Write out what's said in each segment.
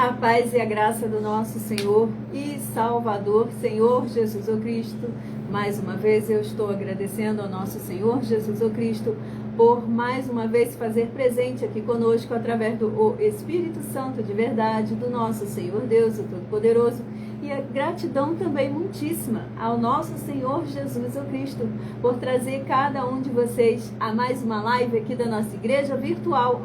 A paz e a graça do nosso Senhor e Salvador, Senhor Jesus o Cristo. Mais uma vez eu estou agradecendo ao nosso Senhor Jesus o Cristo por mais uma vez fazer presente aqui conosco através do Espírito Santo de verdade, do nosso Senhor Deus, o Todo-Poderoso. E a gratidão também muitíssima ao nosso Senhor Jesus o Cristo por trazer cada um de vocês a mais uma live aqui da nossa igreja virtual,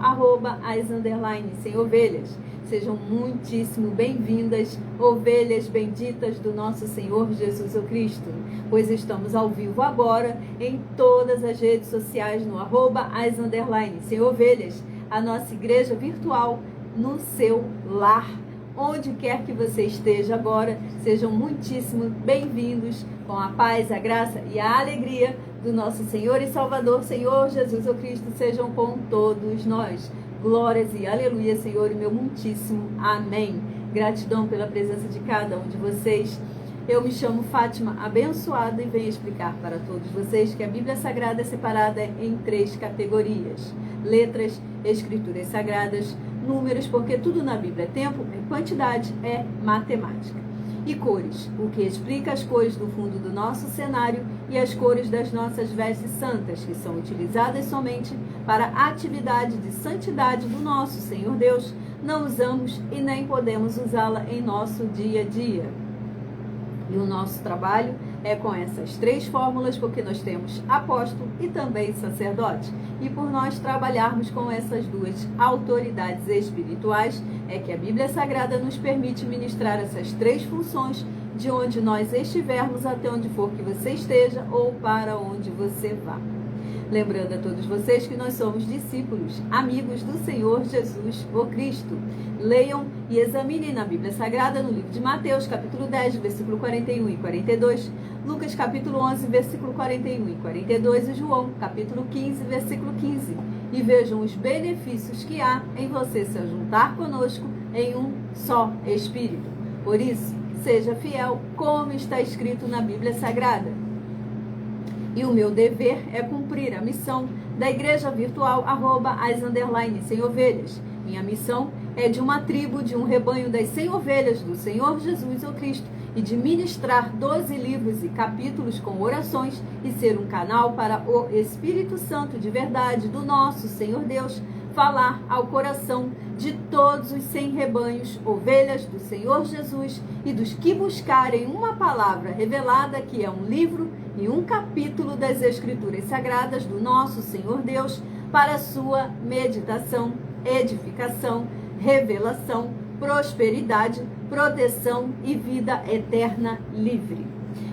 @as_sem-ovelhas. Sejam muitíssimo bem-vindas, ovelhas benditas do nosso Senhor Jesus o Cristo, pois estamos ao vivo agora em todas as redes sociais no @as_sem-ovelhas, a nossa igreja virtual no seu lar. Onde quer que você esteja agora, sejam muitíssimo bem-vindos com a paz, a graça e a alegria do nosso Senhor e Salvador, Senhor Jesus o Cristo, sejam com todos nós. Glórias e aleluia, Senhor, e meu muitíssimo amém. Gratidão pela presença de cada um de vocês. Eu me chamo Fátima Abençoada e venho explicar para todos vocês que a Bíblia Sagrada é separada em 3 categorias: letras, escrituras sagradas, números, porque tudo na Bíblia é tempo, é quantidade, é matemática. E cores, o que explica as cores do fundo do nosso cenário e as cores das nossas vestes santas, que são utilizadas somente para a atividade de santidade do nosso Senhor Deus. Não usamos e nem podemos usá-la em nosso dia a dia. E o nosso trabalho é com essas 3 fórmulas, porque nós temos apóstolo e também sacerdote. E por nós trabalharmos com essas 2 autoridades espirituais, é que a Bíblia Sagrada nos permite ministrar essas 3 funções de onde nós estivermos, até onde for que você esteja ou para onde você vá. Lembrando a todos vocês que nós somos discípulos, amigos do Senhor Jesus o Cristo. Leiam e examinem na Bíblia Sagrada no livro de Mateus, capítulo 10, versículo 41 e 42, Lucas, capítulo 11, versículo 41 e 42 e João, capítulo 15, versículo 15. E vejam os benefícios que há em você se juntar conosco em um só Espírito. Por isso, seja fiel como está escrito na Bíblia Sagrada. E o meu dever é cumprir a missão da igreja virtual @as_sem-ovelhas. Minha missão é de uma tribo, de um rebanho das 100 ovelhas do Senhor Jesus o Cristo, e de ministrar 12 livros e capítulos com orações e ser um canal para o Espírito Santo de verdade do nosso Senhor Deus falar ao coração de todos os 100 rebanhos, ovelhas do Senhor Jesus e dos que buscarem uma palavra revelada, que é um livro e um capítulo das Escrituras Sagradas do nosso Senhor Deus, para a sua meditação, edificação, revelação, prosperidade, proteção e vida eterna livre.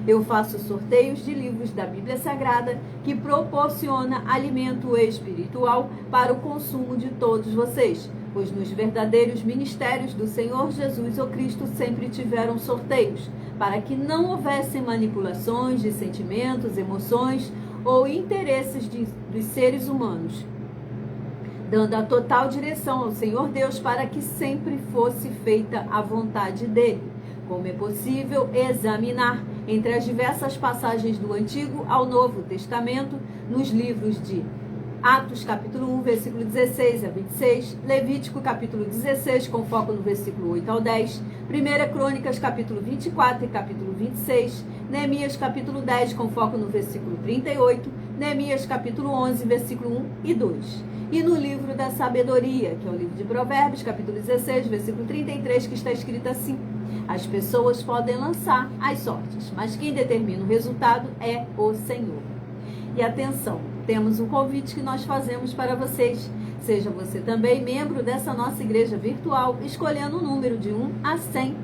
Eu faço sorteios de livros da Bíblia Sagrada que proporciona alimento espiritual para o consumo de todos vocês, pois nos verdadeiros ministérios do Senhor Jesus o Cristo sempre tiveram sorteios, para que não houvessem manipulações de sentimentos, emoções ou interesses dos seres humanos, dando a total direção ao Senhor Deus para que sempre fosse feita a vontade dele. Como é possível examinar entre as diversas passagens do Antigo ao Novo Testamento, nos livros de Atos, capítulo 1, versículo 16 a 26, Levítico, capítulo 16, com foco no versículo 8 ao 10, 1 Crônicas, capítulo 24 e capítulo 26, Neemias, capítulo 10, com foco no versículo 38, Neemias, capítulo 11, versículo 1 e 2. E no livro da sabedoria, que é o livro de Provérbios, capítulo 16, versículo 33, que está escrito assim: as pessoas podem lançar as sortes, mas quem determina o resultado é o Senhor. E atenção, temos um convite que nós fazemos para vocês. Seja você também membro dessa nossa igreja virtual, escolhendo um número de 1 a 100,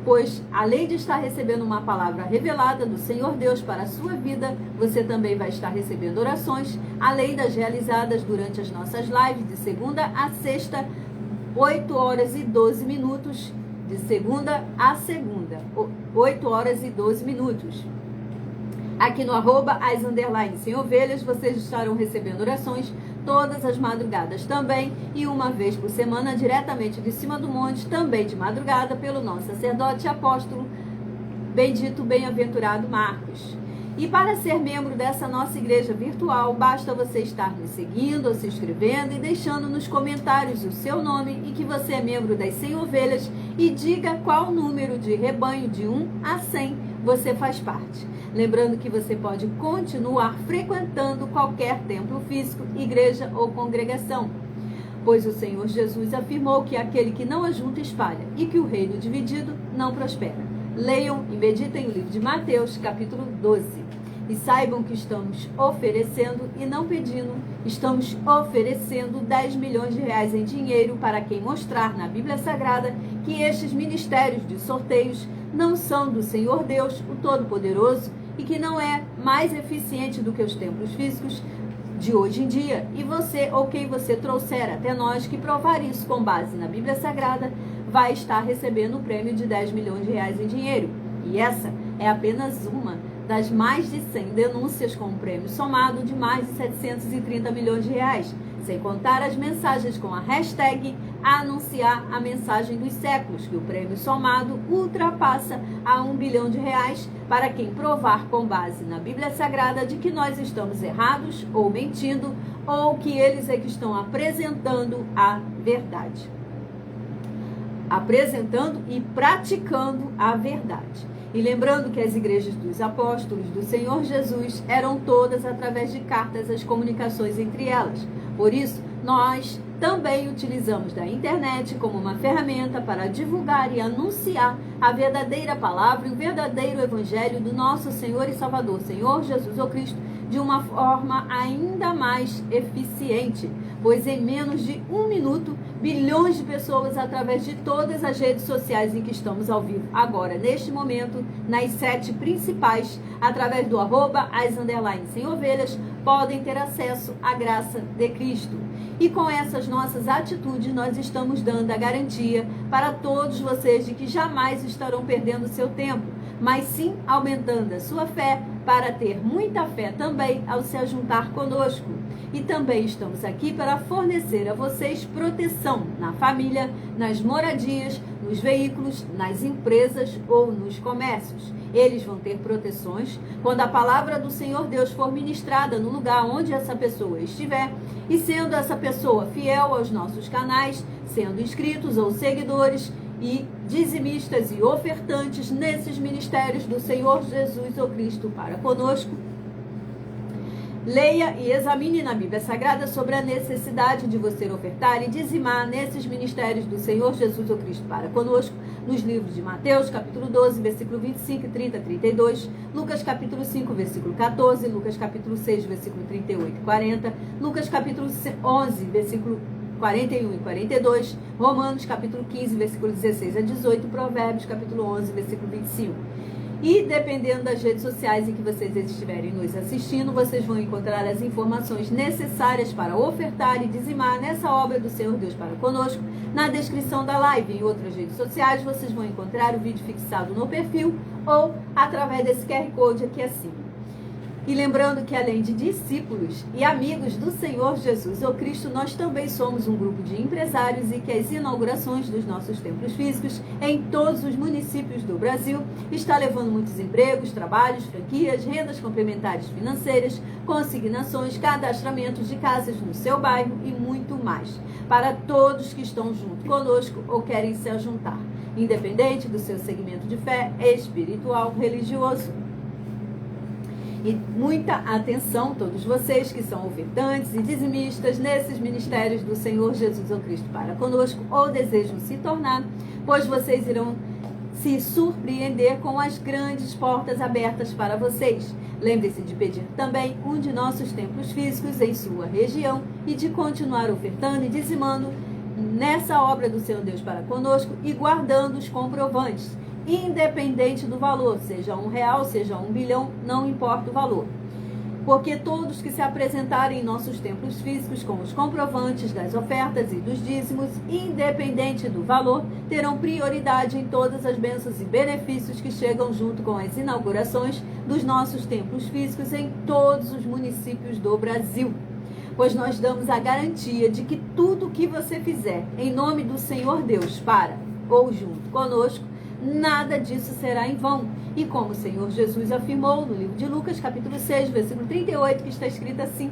pois além de estar recebendo uma palavra revelada do Senhor Deus para a sua vida, você também vai estar recebendo orações, além das realizadas durante as nossas lives de segunda a sexta, 8 horas e 12 minutos, de segunda a segunda, 8 horas e 12 minutos. Aqui no @as_sem-ovelhas, vocês estarão recebendo orações todas as madrugadas também, e uma vez por semana, diretamente de cima do monte, também de madrugada, pelo nosso sacerdote e apóstolo, bendito, bem-aventurado Marcos. E para ser membro dessa nossa igreja virtual, basta você estar nos seguindo ou se inscrevendo e deixando nos comentários o seu nome e que você é membro das 100 ovelhas e diga qual número de rebanho de 1 a 100 você faz parte. Lembrando que você pode continuar frequentando qualquer templo físico, igreja ou congregação, pois o Senhor Jesus afirmou que aquele que não ajunta espalha e que o reino dividido não prospera. Leiam e meditem o livro de Mateus, capítulo 12. E saibam que estamos oferecendo e não pedindo, estamos oferecendo 10 milhões de reais em dinheiro para quem mostrar na Bíblia Sagrada que estes ministérios de sorteios não são do Senhor Deus, o Todo-Poderoso, e que não é mais eficiente do que os templos físicos de hoje em dia. E você ou quem você trouxer até nós que provar isso com base na Bíblia Sagrada vai estar recebendo o prêmio de 10 milhões de reais em dinheiro. E essa é apenas uma das mais de 100 denúncias com um prêmio somado de mais de 730 milhões de reais, sem contar as mensagens com a hashtag anunciar a mensagem dos séculos, que o prêmio somado ultrapassa a 1 bilhão de reais para quem provar com base na Bíblia Sagrada de que nós estamos errados ou mentindo, ou que eles é que estão apresentando a verdade. Apresentando e praticando a verdade. E lembrando que as igrejas dos apóstolos do Senhor Jesus eram todas através de cartas as comunicações entre elas. Por isso, nós também utilizamos da internet como uma ferramenta para divulgar e anunciar a verdadeira palavra e o verdadeiro evangelho do nosso Senhor e Salvador, Senhor Jesus o Cristo, de uma forma ainda mais eficiente, pois em menos de 1 minuto, bilhões de pessoas através de todas as redes sociais em que estamos ao vivo agora, neste momento, nas 7 principais, através do @as_sem-ovelhas, podem ter acesso à graça de Cristo. E com essas nossas atitudes, nós estamos dando a garantia para todos vocês de que jamais estarão perdendo seu tempo, mas sim aumentando a sua fé para ter muita fé também ao se ajuntar conosco. E também estamos aqui para fornecer a vocês proteção na família, nas moradias, nos veículos, nas empresas ou nos comércios. Eles vão ter proteções quando a palavra do Senhor Deus for ministrada no lugar onde essa pessoa estiver, e sendo essa pessoa fiel aos nossos canais, sendo inscritos ou seguidores e dizimistas e ofertantes nesses ministérios do Senhor Jesus ou Cristo para conosco. Leia e examine na Bíblia Sagrada sobre a necessidade de você ofertar e dizimar nesses ministérios do Senhor Jesus ou Cristo para conosco, nos livros de Mateus, capítulo 12, versículo 25, 30, 32, Lucas, capítulo 5, versículo 14, Lucas, capítulo 6, versículo 38 e 40, Lucas, capítulo 11, versículo 41 e 42, Romanos, capítulo 15, versículo 16 a 18, Provérbios, capítulo 11, versículo 25. E dependendo das redes sociais em que vocês estiverem nos assistindo, vocês vão encontrar as informações necessárias para ofertar e dizimar nessa obra do Senhor Deus para conosco. Na descrição da live e em outras redes sociais, vocês vão encontrar o vídeo fixado no perfil ou através desse QR Code aqui acima. E lembrando que além de discípulos e amigos do Senhor Jesus ou Cristo, nós também somos um grupo de empresários e que as inaugurações dos nossos templos físicos em todos os municípios do Brasil está levando muitos empregos, trabalhos, franquias, rendas complementares financeiras, consignações, cadastramentos de casas no seu bairro e muito mais, para todos que estão junto conosco ou querem se ajuntar, independente do seu segmento de fé, espiritual, religioso. E muita atenção, todos vocês que são ofertantes e dizimistas nesses ministérios do Senhor Jesus ou Cristo para conosco ou desejam se tornar, pois vocês irão se surpreender com as grandes portas abertas para vocês. Lembre-se de pedir também um de nossos templos físicos em sua região e de continuar ofertando e dizimando nessa obra do Senhor Deus para conosco e guardando os comprovantes, independente do valor, seja R$1, seja 1 bilhão, não importa o valor. Porque todos que se apresentarem em nossos templos físicos com os comprovantes das ofertas e dos dízimos, independente do valor, terão prioridade em todas as bênçãos e benefícios que chegam junto com as inaugurações dos nossos templos físicos em todos os municípios do Brasil. Pois nós damos a garantia de que tudo o que você fizer em nome do Senhor Deus para ou junto conosco nada disso será em vão. E como o Senhor Jesus afirmou no livro de Lucas, capítulo 6, versículo 38, que está escrito assim: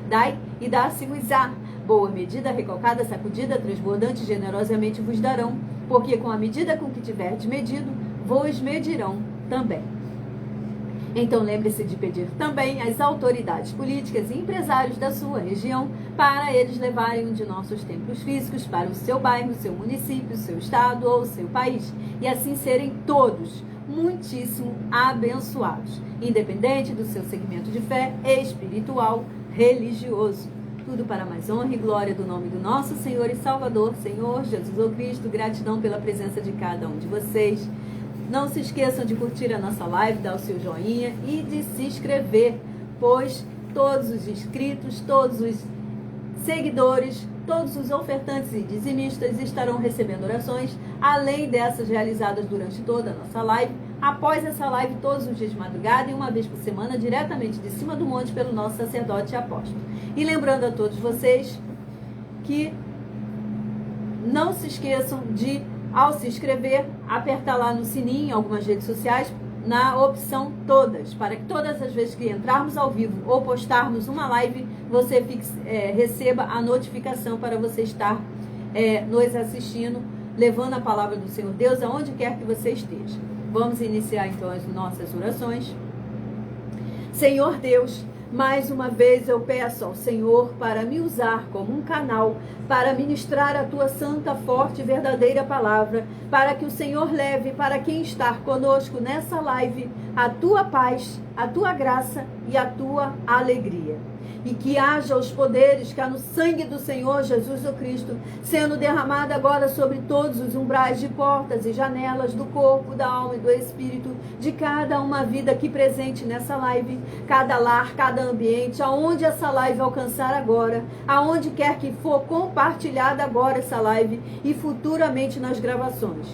dai e dá-se-vos-á. Boa medida, recalcada, sacudida, transbordante, generosamente vos darão, porque com a medida com que tiverdes medido, vos medirão também. Então lembre-se de pedir também às autoridades políticas e empresários da sua região para eles levarem um de nossos templos físicos para o seu bairro, seu município, seu estado ou seu país, e assim serem todos muitíssimo abençoados, independente do seu segmento de fé espiritual, religioso. Tudo para mais honra e glória do nome do nosso Senhor e Salvador, Senhor Jesus o Cristo. Gratidão pela presença de cada um de vocês. Não se esqueçam de curtir a nossa live, dar o seu joinha e de se inscrever, pois todos os inscritos, todos os seguidores, todos os ofertantes e dizimistas estarão recebendo orações, além dessas realizadas durante toda a nossa live, após essa live todos os dias de madrugada e uma vez por semana, diretamente de cima do monte pelo nosso sacerdote e apóstolo. E lembrando a todos vocês que não se esqueçam de, ao se inscrever, apertar lá no sininho em algumas redes sociais, na opção todas, para que todas as vezes que entrarmos ao vivo ou postarmos uma live, você receba a notificação para você estar nos assistindo, levando a palavra do Senhor Deus aonde quer que você esteja. Vamos iniciar então as nossas orações. Senhor Deus, mais uma vez eu peço ao Senhor para me usar como um canal para ministrar a tua santa, forte e verdadeira palavra, para que o Senhor leve para quem está conosco nessa live a tua paz, a tua graça e a tua alegria. E que haja os poderes que há no sangue do Senhor Jesus o Cristo, sendo derramado agora sobre todos os umbrais de portas e janelas do corpo, da alma e do espírito, de cada uma vida aqui presente nessa live, cada lar, cada ambiente, aonde essa live alcançar agora, aonde quer que for compartilhada agora essa live e futuramente nas gravações.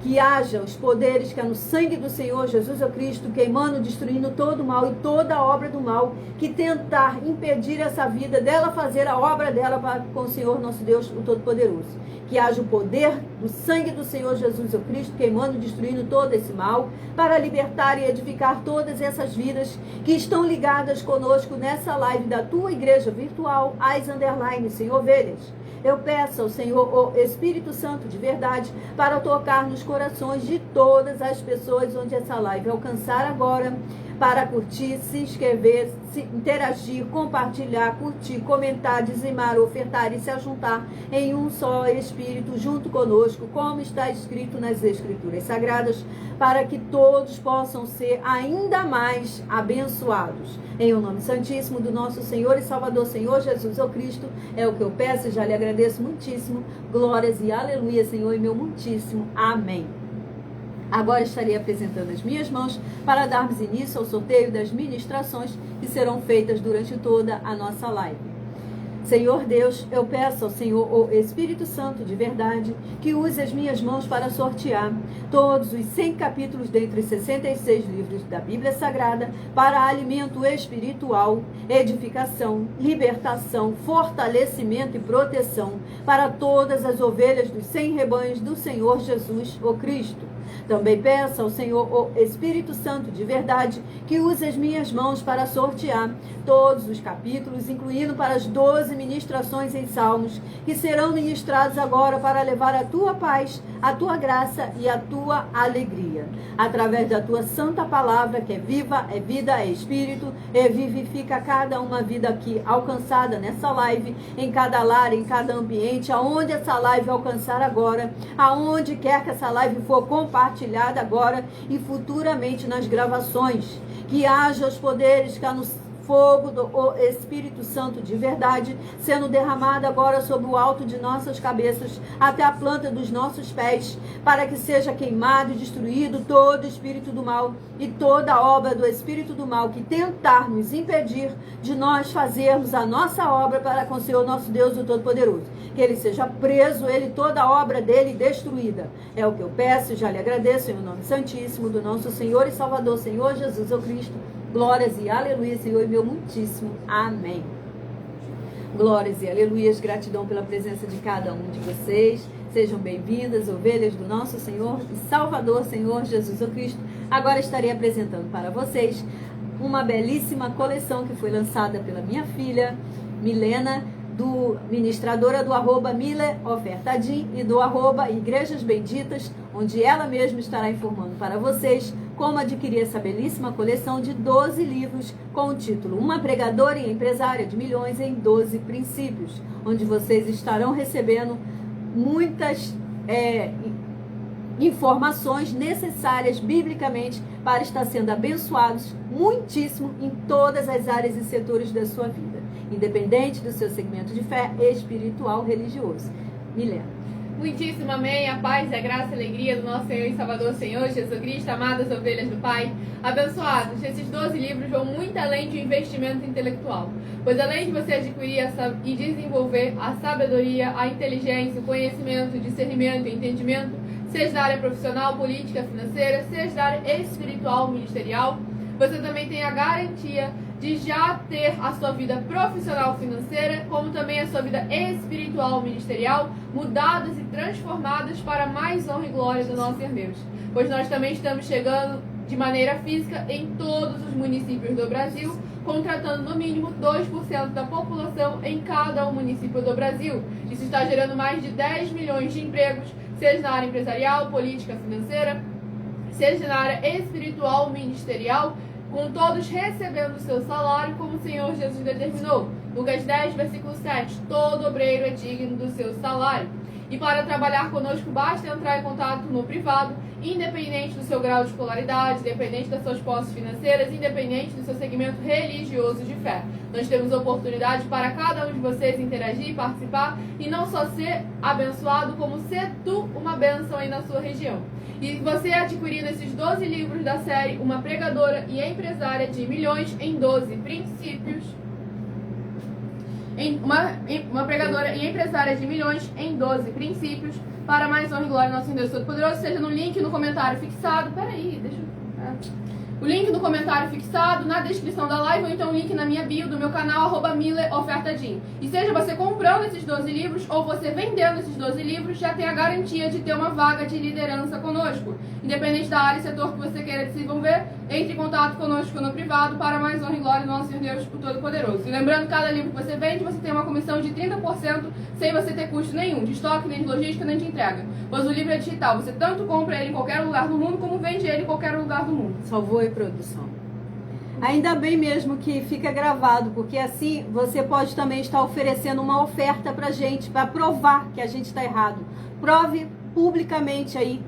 Que haja os poderes que há no sangue do Senhor Jesus Cristo, queimando, destruindo todo o mal e toda a obra do mal, que tentar impedir essa vida dela fazer a obra dela com o Senhor nosso Deus, o Todo-Poderoso. Que haja o poder do sangue do Senhor Jesus Cristo, queimando, destruindo todo esse mal, para libertar e edificar todas essas vidas que estão ligadas conosco nessa live da tua igreja virtual, _sem ovelhas. Eu peço ao Senhor, o Espírito Santo de verdade, para tocar nos corações de todas as pessoas onde essa live alcançar agora, para curtir, se inscrever, se interagir, compartilhar, curtir, comentar, dizimar, ofertar e se ajuntar em um só Espírito junto conosco, como está escrito nas Escrituras Sagradas, para que todos possam ser ainda mais abençoados. Em o nome santíssimo do nosso Senhor e Salvador, Senhor Jesus o Cristo, é o que eu peço e já lhe agradeço muitíssimo. Glórias e aleluia, Senhor, e meu muitíssimo amém. Agora estarei apresentando as minhas mãos para darmos início ao sorteio das ministrações que serão feitas durante toda a nossa live. Senhor Deus, eu peço ao Senhor, o Espírito Santo de verdade, que use as minhas mãos para sortear todos os 100 capítulos dentre os 66 livros da Bíblia Sagrada para alimento espiritual, edificação, libertação, fortalecimento e proteção para todas as ovelhas dos 100 rebanhos do Senhor Jesus, o Cristo. Também peço ao Senhor, o Espírito Santo de verdade, que use as minhas mãos para sortear todos os capítulos, incluindo para as 12 ministrações em Salmos, que serão ministrados agora para levar a tua paz, a tua graça e a tua alegria. Através da tua santa palavra, que é viva, é vida, é espírito, e vivifica cada uma vida aqui alcançada nessa live, em cada lar, em cada ambiente, aonde essa live alcançar agora, aonde quer que essa live for compartilhada agora e futuramente nas gravações. Que haja os poderes que há no fogo do Espírito Santo de verdade, sendo derramado agora sobre o alto de nossas cabeças, até a planta dos nossos pés, para que seja queimado e destruído todo espírito do mal e toda obra do espírito do mal que tentar nos impedir de nós fazermos a nossa obra para com o Senhor nosso Deus, o Todo-Poderoso. Que ele seja preso, ele toda a obra dele destruída. É o que eu peço e já lhe agradeço em nome santíssimo do nosso Senhor e Salvador, Senhor Jesus o Cristo. Glórias e aleluia, Senhor, e meu muitíssimo amém. Glórias e aleluias, gratidão pela presença de cada um de vocês. Sejam bem-vindas, ovelhas do nosso Senhor e Salvador, Senhor Jesus Cristo. Agora estarei apresentando para vocês uma belíssima coleção que foi lançada pela minha filha, Milena, ministradora do @MileOfertadim e do @Igrejas Benditas, onde ela mesma estará informando para vocês como adquirir essa belíssima coleção de 12 livros com o título Uma Pregadora e Empresária de Milhões em 12 Princípios, onde vocês estarão recebendo muitas informações necessárias biblicamente para estar sendo abençoados muitíssimo em todas as áreas e setores da sua vida, independente do seu segmento de fé espiritual, religioso. Milena. Muitíssimo amém, a paz, a graça e a alegria do nosso Senhor e Salvador, Senhor Jesus Cristo, amadas ovelhas do Pai, abençoados. Esses 12 livros vão muito além de um investimento intelectual, pois além de você adquirir e desenvolver a sabedoria, a inteligência, o conhecimento, o discernimento e entendimento, seja na área profissional, política, financeira, seja na área espiritual, ministerial, você também tem a garantia de já ter a sua vida profissional financeira, como também a sua vida espiritual ministerial, mudadas e transformadas para mais honra e glória do nosso Deus. Pois nós também estamos chegando de maneira física em todos os municípios do Brasil, contratando no mínimo 2% da população em cada município do Brasil. Isso está gerando mais de 10 milhões de empregos, seja na área empresarial, política, financeira, seja na área espiritual, ministerial, com todos recebendo o seu salário, como o Senhor Jesus determinou. Lucas 10, versículo 7. Todo obreiro é digno do seu salário. E para trabalhar conosco, basta entrar em contato no privado, independente do seu grau de escolaridade, independente das suas posses financeiras, independente do seu segmento religioso de fé. Nós temos oportunidade para cada um de vocês interagir, participar, e não só ser abençoado, como ser tu uma bênção aí na sua região. E você adquirindo esses 12 livros da série Uma Pregadora e Empresária de Milhões em 12 Princípios, uma pregadora e empresária de milhões em 12 princípios, para mais honra e glória ao nosso Deus Todo-Poderoso, seja no link no comentário fixado. Peraí, deixa eu... O link no comentário fixado, na descrição da live, ou então o link na minha bio do meu canal, @MileOfertadim. E seja você comprando esses 12 livros ou você vendendo esses 12 livros, já tem a garantia de ter uma vaga de liderança conosco. Independente da área e setor que você queira desenvolver, entre em contato conosco no privado para mais honra e glória do nosso Deus Todo-Poderoso. E lembrando, cada livro que você vende, você tem uma comissão de 30% sem você ter custo nenhum, de estoque, nem de logística, nem de entrega. Pois o livro é digital, você tanto compra ele em qualquer lugar do mundo, como vende ele em qualquer lugar do mundo. Salvou a produção. Ainda bem mesmo que fica gravado, porque assim você pode também estar oferecendo uma oferta pra gente, para provar que a gente está errado. Prove publicamente aí,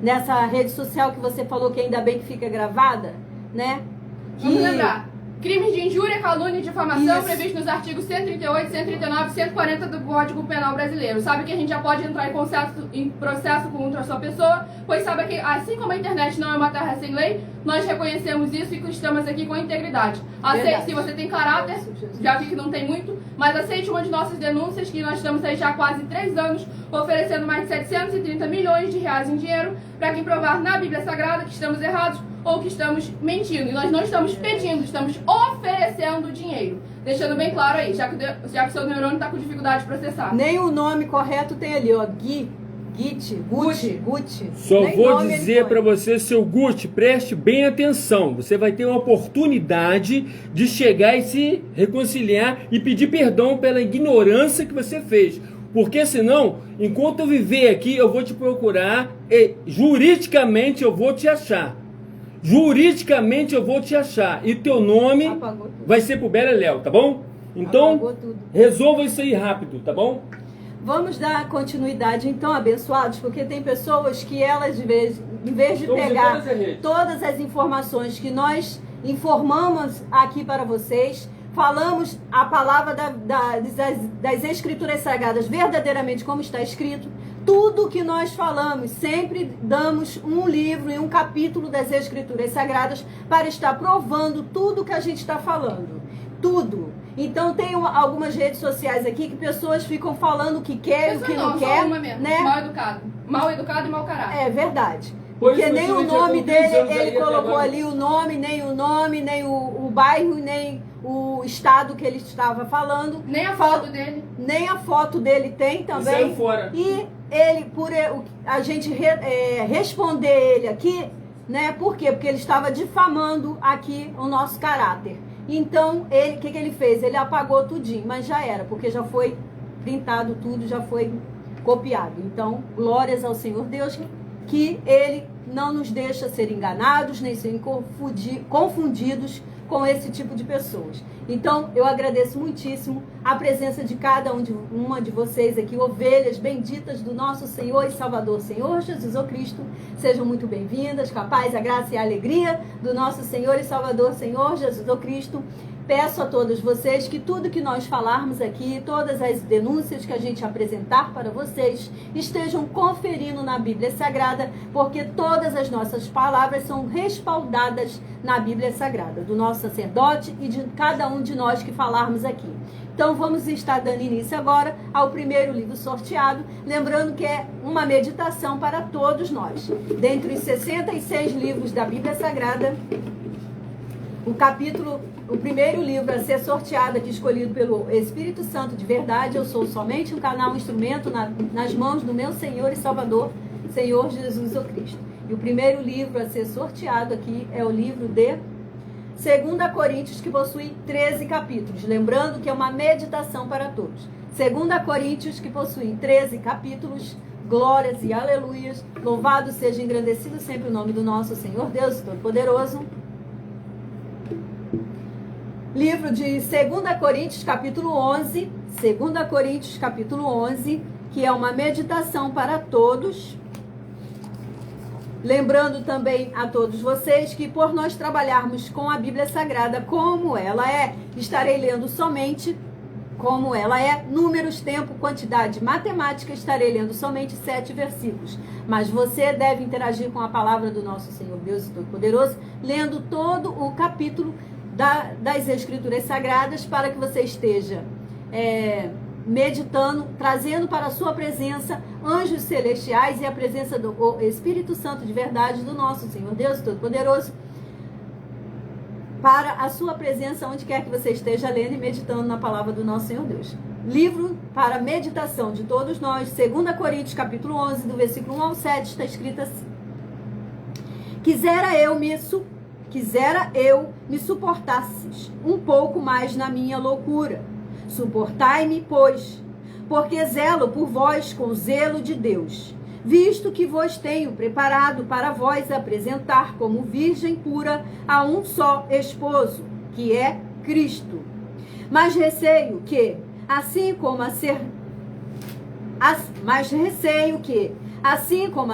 nessa rede social que você falou que ainda bem que fica gravada, né? Vamos lembrar. Crimes de injúria, calúnia e difamação previstos nos artigos 138, 139 e 140 do Código Penal Brasileiro. Sabe que a gente já pode entrar em processo contra a sua pessoa, pois sabe que, assim como a internet não é uma terra sem lei, nós reconhecemos isso e estamos aqui com integridade. Aceite, se você tem caráter, já vi que não tem muito, mas aceite uma de nossas denúncias, que nós estamos aí já há quase 3 anos, oferecendo mais de 730 milhões de reais em dinheiro, para quem provar na Bíblia Sagrada que estamos errados ou que estamos mentindo. E nós não estamos pedindo, estamos oferecendo dinheiro. Deixando bem claro aí, já que o seu neurônio está com dificuldade de processar. Nem o nome correto tem ali, ó. Gucci. Só vou dizer para você, seu Gucci, preste bem atenção. Você vai ter uma oportunidade de chegar e se reconciliar e pedir perdão pela ignorância que você fez. Porque senão, enquanto eu viver aqui, eu vou te procurar e juridicamente eu vou te achar. Juridicamente eu vou te achar. E teu nome vai ser pro Beleléu, tá bom? Então, resolva isso aí rápido, tá bom? Vamos dar continuidade então, abençoados, porque tem pessoas que elas, em vez de pegar todas as informações que nós informamos aqui para vocês, falamos a palavra das Escrituras Sagradas verdadeiramente como está escrito. Tudo que nós falamos, sempre damos um livro e um capítulo das Escrituras Sagradas para estar provando tudo que a gente está falando. Tudo. Então tem algumas redes sociais aqui que pessoas ficam falando o que quer e o que não quer. Né? Mal educado e mau caráter. É verdade. Porque nem o nome dele, ele colocou ali o nome, nem o bairro, nem o estado que ele estava falando. Nem a foto dele. Nem a foto dele tem também. Saiu fora. E a gente responder ele aqui, né? Por quê? Porque ele estava difamando aqui o nosso caráter. Então, o que ele fez? Ele apagou tudinho, mas já era, porque já foi printado tudo, já foi copiado. Então, glórias ao Senhor Deus, que ele não nos deixa ser enganados, nem ser confundidos com esse tipo de pessoas. Então, eu agradeço muitíssimo a presença de cada uma de vocês aqui, ovelhas benditas do nosso Senhor e Salvador, Senhor Jesus o Cristo. Sejam muito bem-vindas, com a paz, a graça e a alegria do nosso Senhor e Salvador, Senhor Jesus o Cristo. Peço a todos vocês que tudo que nós falarmos aqui, todas as denúncias que a gente apresentar para vocês, estejam conferindo na Bíblia Sagrada, porque todas as nossas palavras são respaldadas na Bíblia Sagrada, do nosso sacerdote e de cada um de nós que falarmos aqui. Então vamos estar dando início agora ao primeiro livro sorteado, lembrando que é uma meditação para todos nós. Dentre os 66 livros da Bíblia Sagrada, o primeiro livro a ser sorteado aqui, escolhido pelo Espírito Santo de verdade, eu sou somente um canal, um instrumento nas mãos do meu Senhor e Salvador, Senhor Jesus o Cristo. E o primeiro livro a ser sorteado aqui é o livro de 2 Coríntios, que possui 13 capítulos. Lembrando que é uma meditação para todos. 2 Coríntios, que possui 13 capítulos. Glórias e aleluias. Louvado seja, engrandecido sempre o nome do nosso Senhor Deus Todo-Poderoso. Livro de 2 Coríntios, capítulo 11. 2 Coríntios, capítulo 11, que é uma meditação para todos. Lembrando também a todos vocês que por nós trabalharmos com a Bíblia Sagrada como ela é, estarei lendo somente como ela é, números, tempo, quantidade, matemática, estarei lendo somente 7 versículos. Mas você deve interagir com a palavra do nosso Senhor Deus Todo-Poderoso, lendo todo o capítulo das Escrituras Sagradas, para que você esteja meditando, trazendo para a sua presença anjos celestiais e a presença do Espírito Santo de verdade do nosso Senhor Deus Todo-Poderoso, para a sua presença onde quer que você esteja lendo e meditando na palavra do nosso Senhor Deus. Livro para meditação de todos nós, 2 Coríntios capítulo 11, do versículo 1 ao 7, está escrito assim: Quisera eu me suportasses um pouco mais na minha loucura. Suportai-me, pois, porque zelo por vós com zelo de Deus, visto que vos tenho preparado para vós apresentar como virgem pura a um só esposo, que é Cristo. Mas receio que, assim como a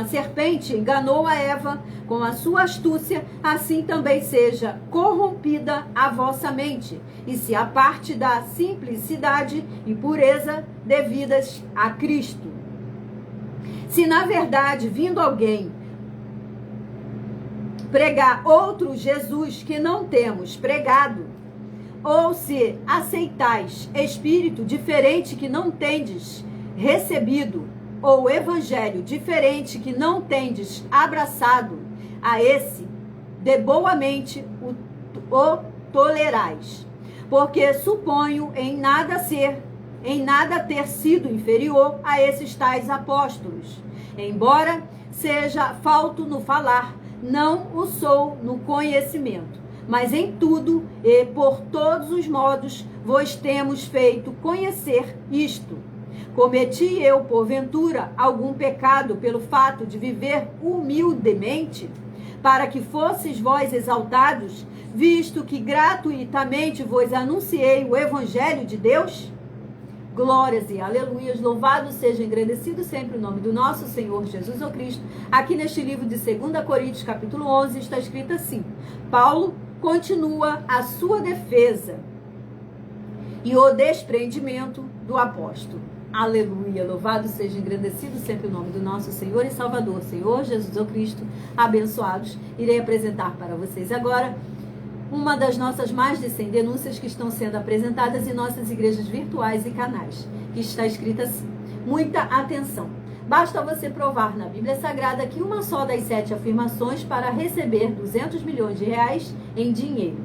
serpente enganou a Eva com a sua astúcia, assim também seja corrompida a vossa mente, e se aparte da simplicidade e pureza devidas a Cristo. Se na verdade, vindo alguém pregar outro Jesus que não temos pregado, ou se aceitais espírito diferente que não tendes recebido, ou evangelho diferente que não tendes abraçado, a esse de boa mente o tolerais. Porque suponho em nada ter sido inferior a esses tais apóstolos. Embora seja falto no falar, não o sou no conhecimento. Mas em tudo e por todos os modos vos temos feito conhecer isto. Cometi eu, porventura, algum pecado pelo fato de viver humildemente, para que fosseis vós exaltados, visto que gratuitamente vos anunciei o Evangelho de Deus? Glórias e aleluias, louvado seja, engrandecido sempre o nome do nosso Senhor Jesus o Cristo. Aqui neste livro de 2 Coríntios, capítulo 11, está escrito assim: Paulo continua a sua defesa e o desprendimento do apóstolo. Aleluia, louvado seja, engrandecido sempre o nome do nosso Senhor e Salvador, Senhor Jesus o Cristo, abençoados. Irei apresentar para vocês agora uma das nossas mais de 100 denúncias que estão sendo apresentadas em nossas igrejas virtuais e canais, que está escrita assim: muita atenção. Basta você provar na Bíblia Sagrada que uma só das 7 afirmações para receber 200 milhões de reais em dinheiro.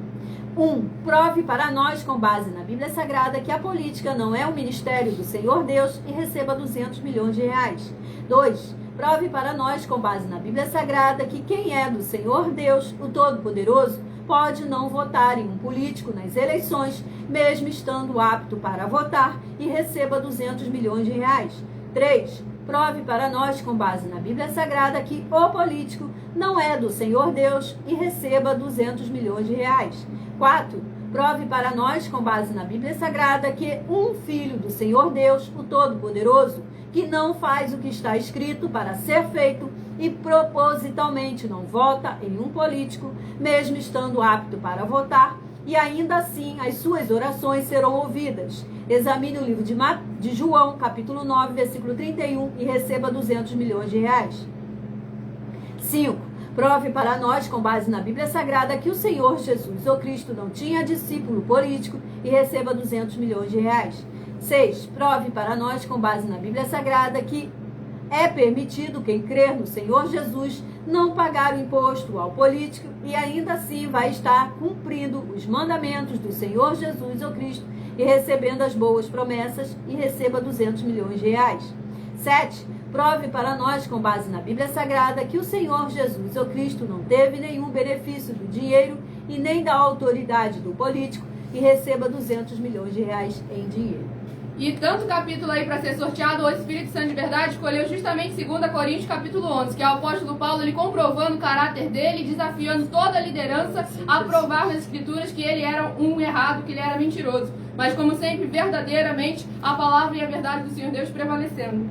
Prove para nós, com base na Bíblia Sagrada, que a política não é um ministério do Senhor Deus e receba 200 milhões de reais. 2. Prove para nós, com base na Bíblia Sagrada, que quem é do Senhor Deus, o Todo-Poderoso, pode não votar em um político nas eleições, mesmo estando apto para votar, e receba 200 milhões de reais. 3. Prove para nós, com base na Bíblia Sagrada, que o político não é do Senhor Deus e receba 200 milhões de reais. 4. Prove para nós, com base na Bíblia Sagrada, que um filho do Senhor Deus, o Todo-Poderoso, que não faz o que está escrito para ser feito e propositalmente não vota em um político, mesmo estando apto para votar, e ainda assim as suas orações serão ouvidas. Examine o livro de João, capítulo 9, versículo 31, e receba 200 milhões de reais. 5. Prove para nós, com base na Bíblia Sagrada, que o Senhor Jesus, o Cristo, não tinha discípulo político e receba 200 milhões de reais. 6. Prove para nós, com base na Bíblia Sagrada, que é permitido quem crer no Senhor Jesus não pagar o imposto ao político e ainda assim vai estar cumprindo os mandamentos do Senhor Jesus, o Cristo, e recebendo as boas promessas e receba 200 milhões de reais. 7. Prove para nós, com base na Bíblia Sagrada, que o Senhor Jesus, o Cristo, não teve nenhum benefício do dinheiro e nem da autoridade do político e receba 200 milhões de reais em dinheiro. E tanto capítulo aí para ser sorteado, o Espírito Santo de Verdade escolheu justamente 2 Coríntios capítulo 11, que é o apóstolo Paulo, ele comprovando o caráter dele, desafiando toda a liderança a provar nas escrituras que ele era um errado, que ele era mentiroso. Mas como sempre, verdadeiramente, a palavra e a verdade do Senhor Deus prevalecendo.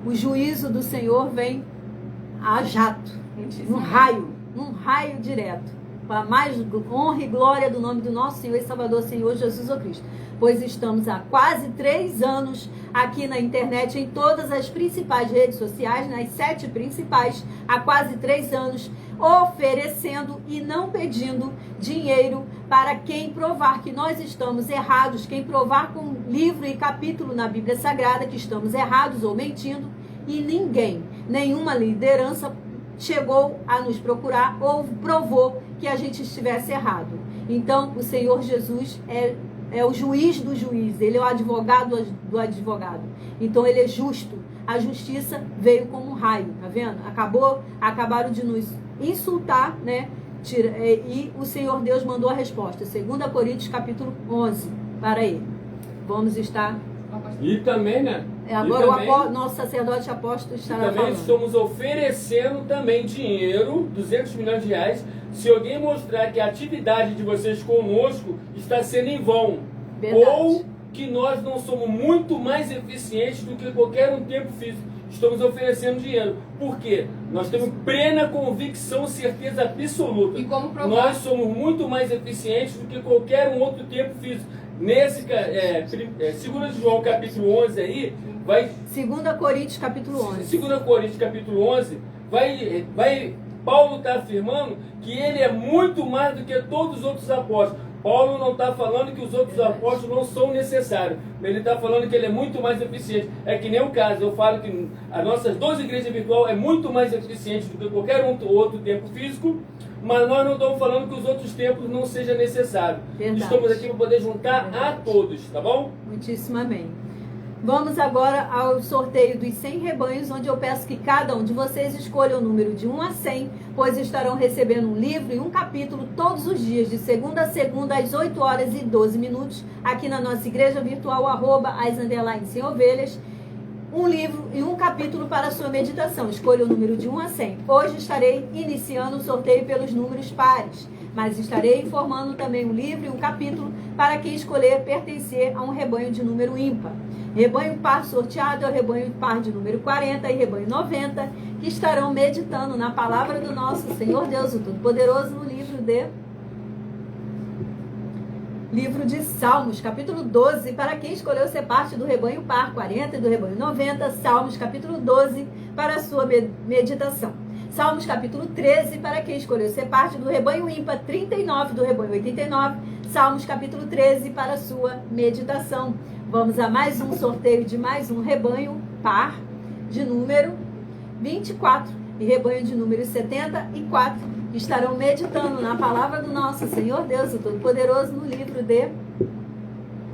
O juízo do Senhor vem a jato, num raio direto, para mais honra e glória do nome do nosso Senhor e Salvador, Senhor Jesus o Cristo. Pois estamos há quase 3 anos aqui na internet, em todas as principais redes sociais, nas 7 principais, há quase 3 anos, oferecendo e não pedindo dinheiro para quem provar que nós estamos errados, quem provar com livro e capítulo na Bíblia Sagrada que estamos errados ou mentindo, e nenhuma liderança chegou a nos procurar ou provou que a gente estivesse errado. Então, o Senhor Jesus é o juiz do juiz, ele é o advogado do advogado. Então, ele é justo. A justiça veio como um raio, tá vendo? Acabaram de nos insultar, né? E o Senhor Deus mandou a resposta. 2 Coríntios capítulo 11 para ele. Vamos estar... E também, né? Agora o nosso sacerdote apóstolo estará também falando. Estamos oferecendo também dinheiro, 200 milhões de reais, se alguém mostrar que a atividade de vocês conosco está sendo em vão. Verdade. Ou que nós não somos muito mais eficientes do que qualquer um tempo físico. Estamos oferecendo dinheiro. Por quê? Nós temos plena convicção, certeza absoluta. E como provar? Nós somos muito mais eficientes do que qualquer um outro tempo físico. Nesse 2 João capítulo 11 aí, vai... 2 Coríntios capítulo 11. 2 Coríntios capítulo 11, Paulo está afirmando que ele é muito mais do que todos os outros apóstolos. Paulo não está falando que os outros apóstolos não são necessários. Ele está falando que ele é muito mais eficiente. É que nem o caso, eu falo que as nossas 12 igrejas virtual é muito mais eficiente do que qualquer outro tempo físico, mas nós não estamos falando que os outros tempos não sejam necessários. Verdade. Estamos aqui para poder juntar a todos, tá bom? Muitíssimo amém. Vamos agora ao sorteio dos 100 rebanhos, onde eu peço que cada um de vocês escolha o número de 1 a 100, pois estarão recebendo um livro e um capítulo todos os dias, de segunda a segunda, às 8 horas e 12 minutos, aqui na nossa igreja virtual, @as_sem-ovelhas, um livro e um capítulo para a sua meditação. Escolha o número de 1 a 100. Hoje estarei iniciando o sorteio pelos números pares, mas estarei informando também um livro e um capítulo para quem escolher pertencer a um rebanho de número ímpar. Rebanho par sorteado é o rebanho par de número 40 e rebanho 90, que estarão meditando na palavra do nosso Senhor Deus, o Todo-Poderoso, no livro de Salmos, capítulo 12, para quem escolheu ser parte do rebanho par 40 e do rebanho 90, Salmos, capítulo 12, para a sua meditação. Salmos, capítulo 13, para quem escolheu ser parte do rebanho ímpar, 39 do rebanho 89, Salmos, capítulo 13, para a sua meditação. Vamos a mais um sorteio de mais um rebanho par de número 24. e rebanho de número 74, estarão meditando na palavra do nosso Senhor Deus, o Todo-Poderoso, no livro de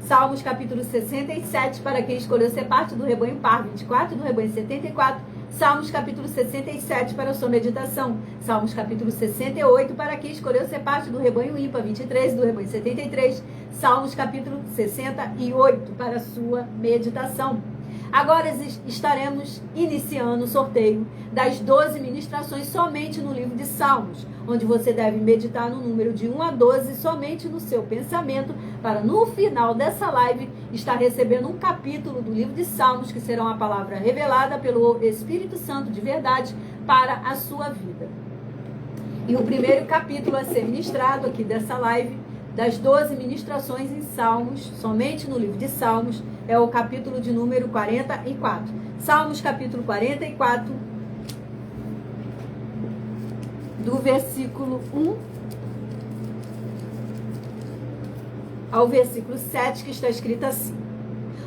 Salmos, capítulo 67, para quem escolheu ser parte do rebanho par, 24, do rebanho 74, Salmos, capítulo 67, para a sua meditação, Salmos, capítulo 68, para quem escolheu ser parte do rebanho ímpar, 23, do rebanho 73, Salmos, capítulo 68, para a sua meditação. Agora estaremos iniciando o sorteio das 12 ministrações somente no livro de Salmos, onde você deve meditar no número de 1 a 12 somente no seu pensamento, para no final dessa live estar recebendo um capítulo do livro de Salmos, que será uma palavra revelada pelo Espírito Santo de verdade para a sua vida. E o primeiro capítulo a ser ministrado aqui dessa live, das 12 ministrações em Salmos, somente no livro de Salmos, é o capítulo de número 44. Salmos, capítulo 44, do versículo 1 ao versículo 7, que está escrito assim: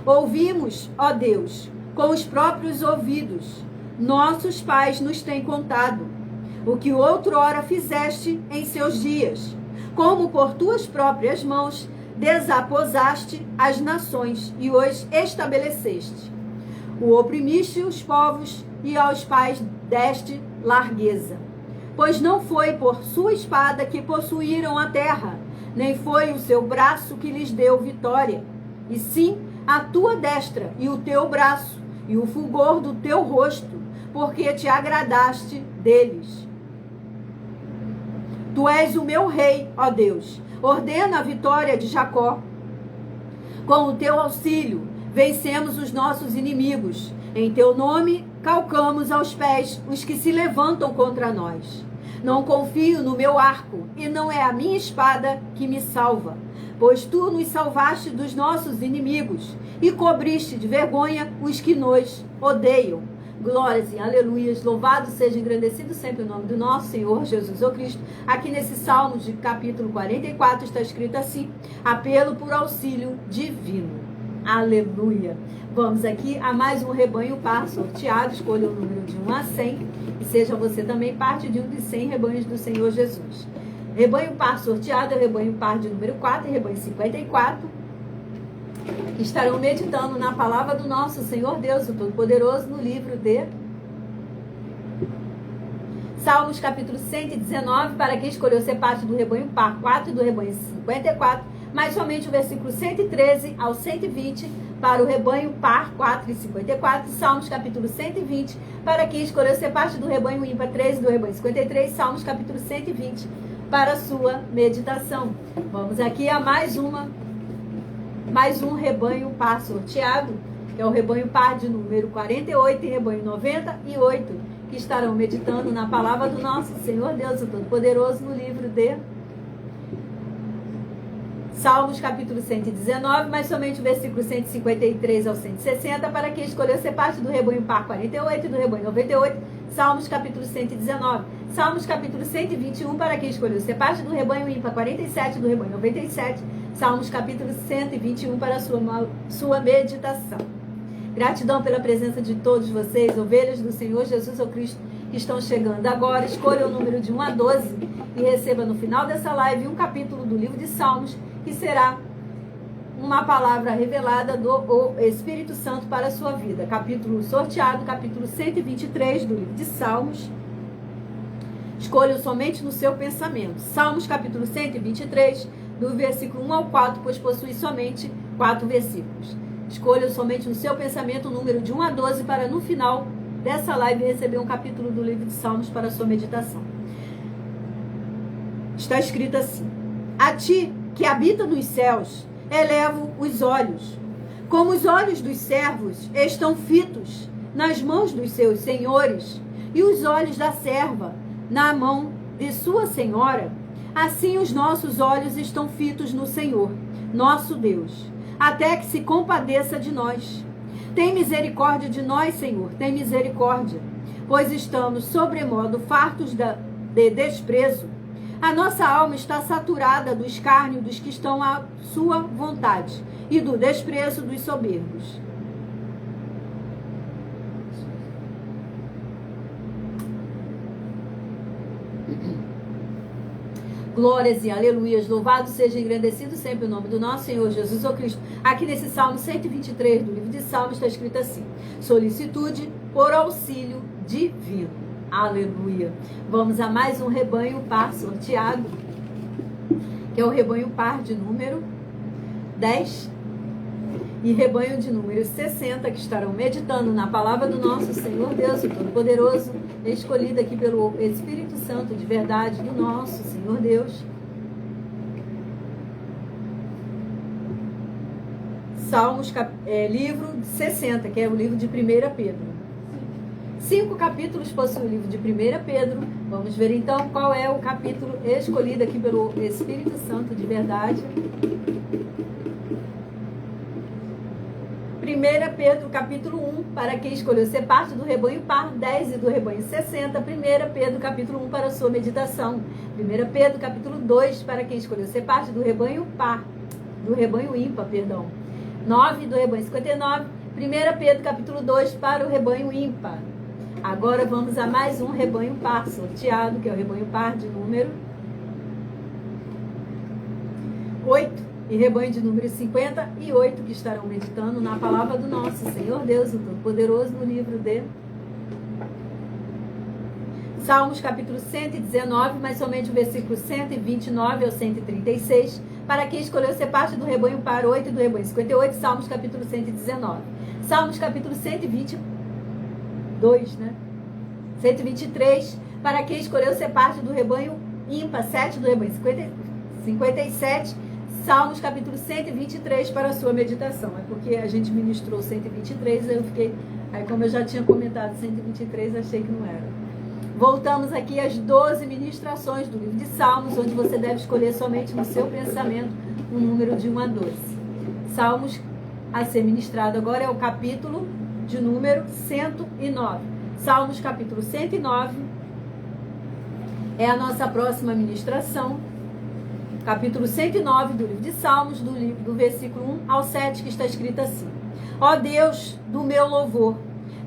Ouvimos, ó Deus, com os próprios ouvidos, nossos pais nos têm contado, o que outrora fizeste em seus dias, como por tuas próprias mãos desaposaste as nações e os estabeleceste. O oprimiste os povos e aos pais deste largueza. Pois não foi por sua espada que possuíram a terra, nem foi o seu braço que lhes deu vitória, e sim a tua destra e o teu braço e o fulgor do teu rosto, porque te agradaste deles. Tu és o meu rei, ó Deus. Ordena a vitória de Jacó. Com o teu auxílio, vencemos os nossos inimigos. Em teu nome, calcamos aos pés os que se levantam contra nós. Não confio no meu arco, e não é a minha espada que me salva. Pois tu nos salvaste dos nossos inimigos, e cobriste de vergonha os que nos odeiam. Glórias e aleluias, louvado seja, engrandecido sempre o nome do nosso Senhor Jesus o Cristo. Aqui nesse Salmo de capítulo 44 está escrito assim: apelo por auxílio divino. Aleluia. Vamos aqui a mais um rebanho par sorteado. Escolha o número de 1 a 100 e seja você também parte de um dos 100 rebanhos do Senhor Jesus. Rebanho par sorteado é o rebanho par de número 4 e rebanho 54. Estarão meditando na palavra do nosso Senhor Deus, o Todo-Poderoso, no livro de Salmos, capítulo 119, para quem escolheu ser parte do rebanho par 4 e do rebanho 54, mas somente o versículo 113 ao 120 para o rebanho par 4 e 54, Salmos, capítulo 120, para quem escolheu ser parte do rebanho ímpar 13 e do rebanho 53, Salmos, capítulo 120, para a sua meditação. Vamos aqui a mais um rebanho par sorteado, que é o rebanho par de número 48 e rebanho 98, que estarão meditando na palavra do nosso Senhor Deus, o Todo-Poderoso, no livro de Salmos, capítulo 119, mas somente o versículo 153 ao 160, para quem escolheu ser parte do rebanho par 48 e do rebanho 98, Salmos, capítulo 119. Salmos, capítulo 121, para quem escolheu ser parte do rebanho ímpar 47 e do rebanho 97, Salmos, capítulo 121, para a sua meditação. Gratidão pela presença de todos vocês, ovelhas do Senhor Jesus o Cristo, que estão chegando agora. Escolha o número de 1 a 12 e receba no final dessa live um capítulo do livro de Salmos, que será uma palavra revelada do Espírito Santo para a sua vida. Capítulo sorteado, capítulo 123 do livro de Salmos. Escolha somente no seu pensamento. Salmos, capítulo 123, do versículo 1 ao 4, pois possui somente 4 versículos. Escolha somente no seu pensamento o número de 1 a 12 para no final dessa live receber um capítulo do livro de Salmos para a sua meditação. Está escrito assim: a ti que habita nos céus, elevo os olhos. Como os olhos dos servos estão fitos nas mãos dos seus senhores, e os olhos da serva na mão de sua senhora, assim os nossos olhos estão fitos no Senhor, nosso Deus, até que se compadeça de nós. Tem misericórdia de nós, Senhor, tem misericórdia, pois estamos sobremodo fartos de desprezo. A nossa alma está saturada do escárnio dos que estão à sua vontade e do desprezo dos soberbos. Glórias e aleluias, louvado seja engrandecido sempre o nome do nosso Senhor Jesus Cristo. Aqui nesse Salmo 123 do livro de Salmos está escrito assim: solicitude por auxílio divino. Aleluia. Vamos a mais um rebanho par sorteado, que é o rebanho par de número 10 e rebanho de número 60, que estarão meditando na palavra do nosso Senhor Deus, o Todo-Poderoso, escolhida aqui pelo Espírito Santo de verdade do nosso Senhor Deus. Salmos, livro 60, que é o livro de 1 Pedro. 5 capítulos possui o livro de 1 Pedro. Vamos ver então qual é o capítulo escolhido aqui pelo Espírito Santo de verdade. 1 Pedro, capítulo 1, para quem escolheu ser parte do rebanho par 10 e do rebanho 60. 1 Pedro, capítulo 1, para a sua meditação. 1 Pedro, capítulo 2, para quem escolheu ser parte do rebanho par, do rebanho ímpar, perdão. 9 do rebanho 59. 1 Pedro, capítulo 2, para o rebanho ímpar. Agora vamos a mais um rebanho par sorteado, que é o rebanho par de número 8. E rebanho de número 58, que estarão meditando na palavra do nosso Senhor Deus, o Todo-Poderoso, no livro de Salmos, capítulo 119, mas somente o versículo 129 ao 136, para quem escolheu ser parte do rebanho par 8 e do rebanho 58, Salmos, capítulo 119. Salmos, capítulo 122, né? 123, para quem escolheu ser parte do rebanho ímpar 7 do rebanho 57, Salmos, capítulo 123, para a sua meditação. É porque a gente ministrou 123, aí eu fiquei... Aí, como eu já tinha comentado 123, achei que não era. Voltamos aqui às 12 ministrações do livro de Salmos, onde você deve escolher somente no seu pensamento um número de 1 a 12. Salmos a ser ministrado agora é o capítulo de número 109. Salmos, capítulo 109, é a nossa próxima ministração. Capítulo 109 do livro de Salmos, do versículo 1 ao 7, que está escrito assim: ó Deus do meu louvor,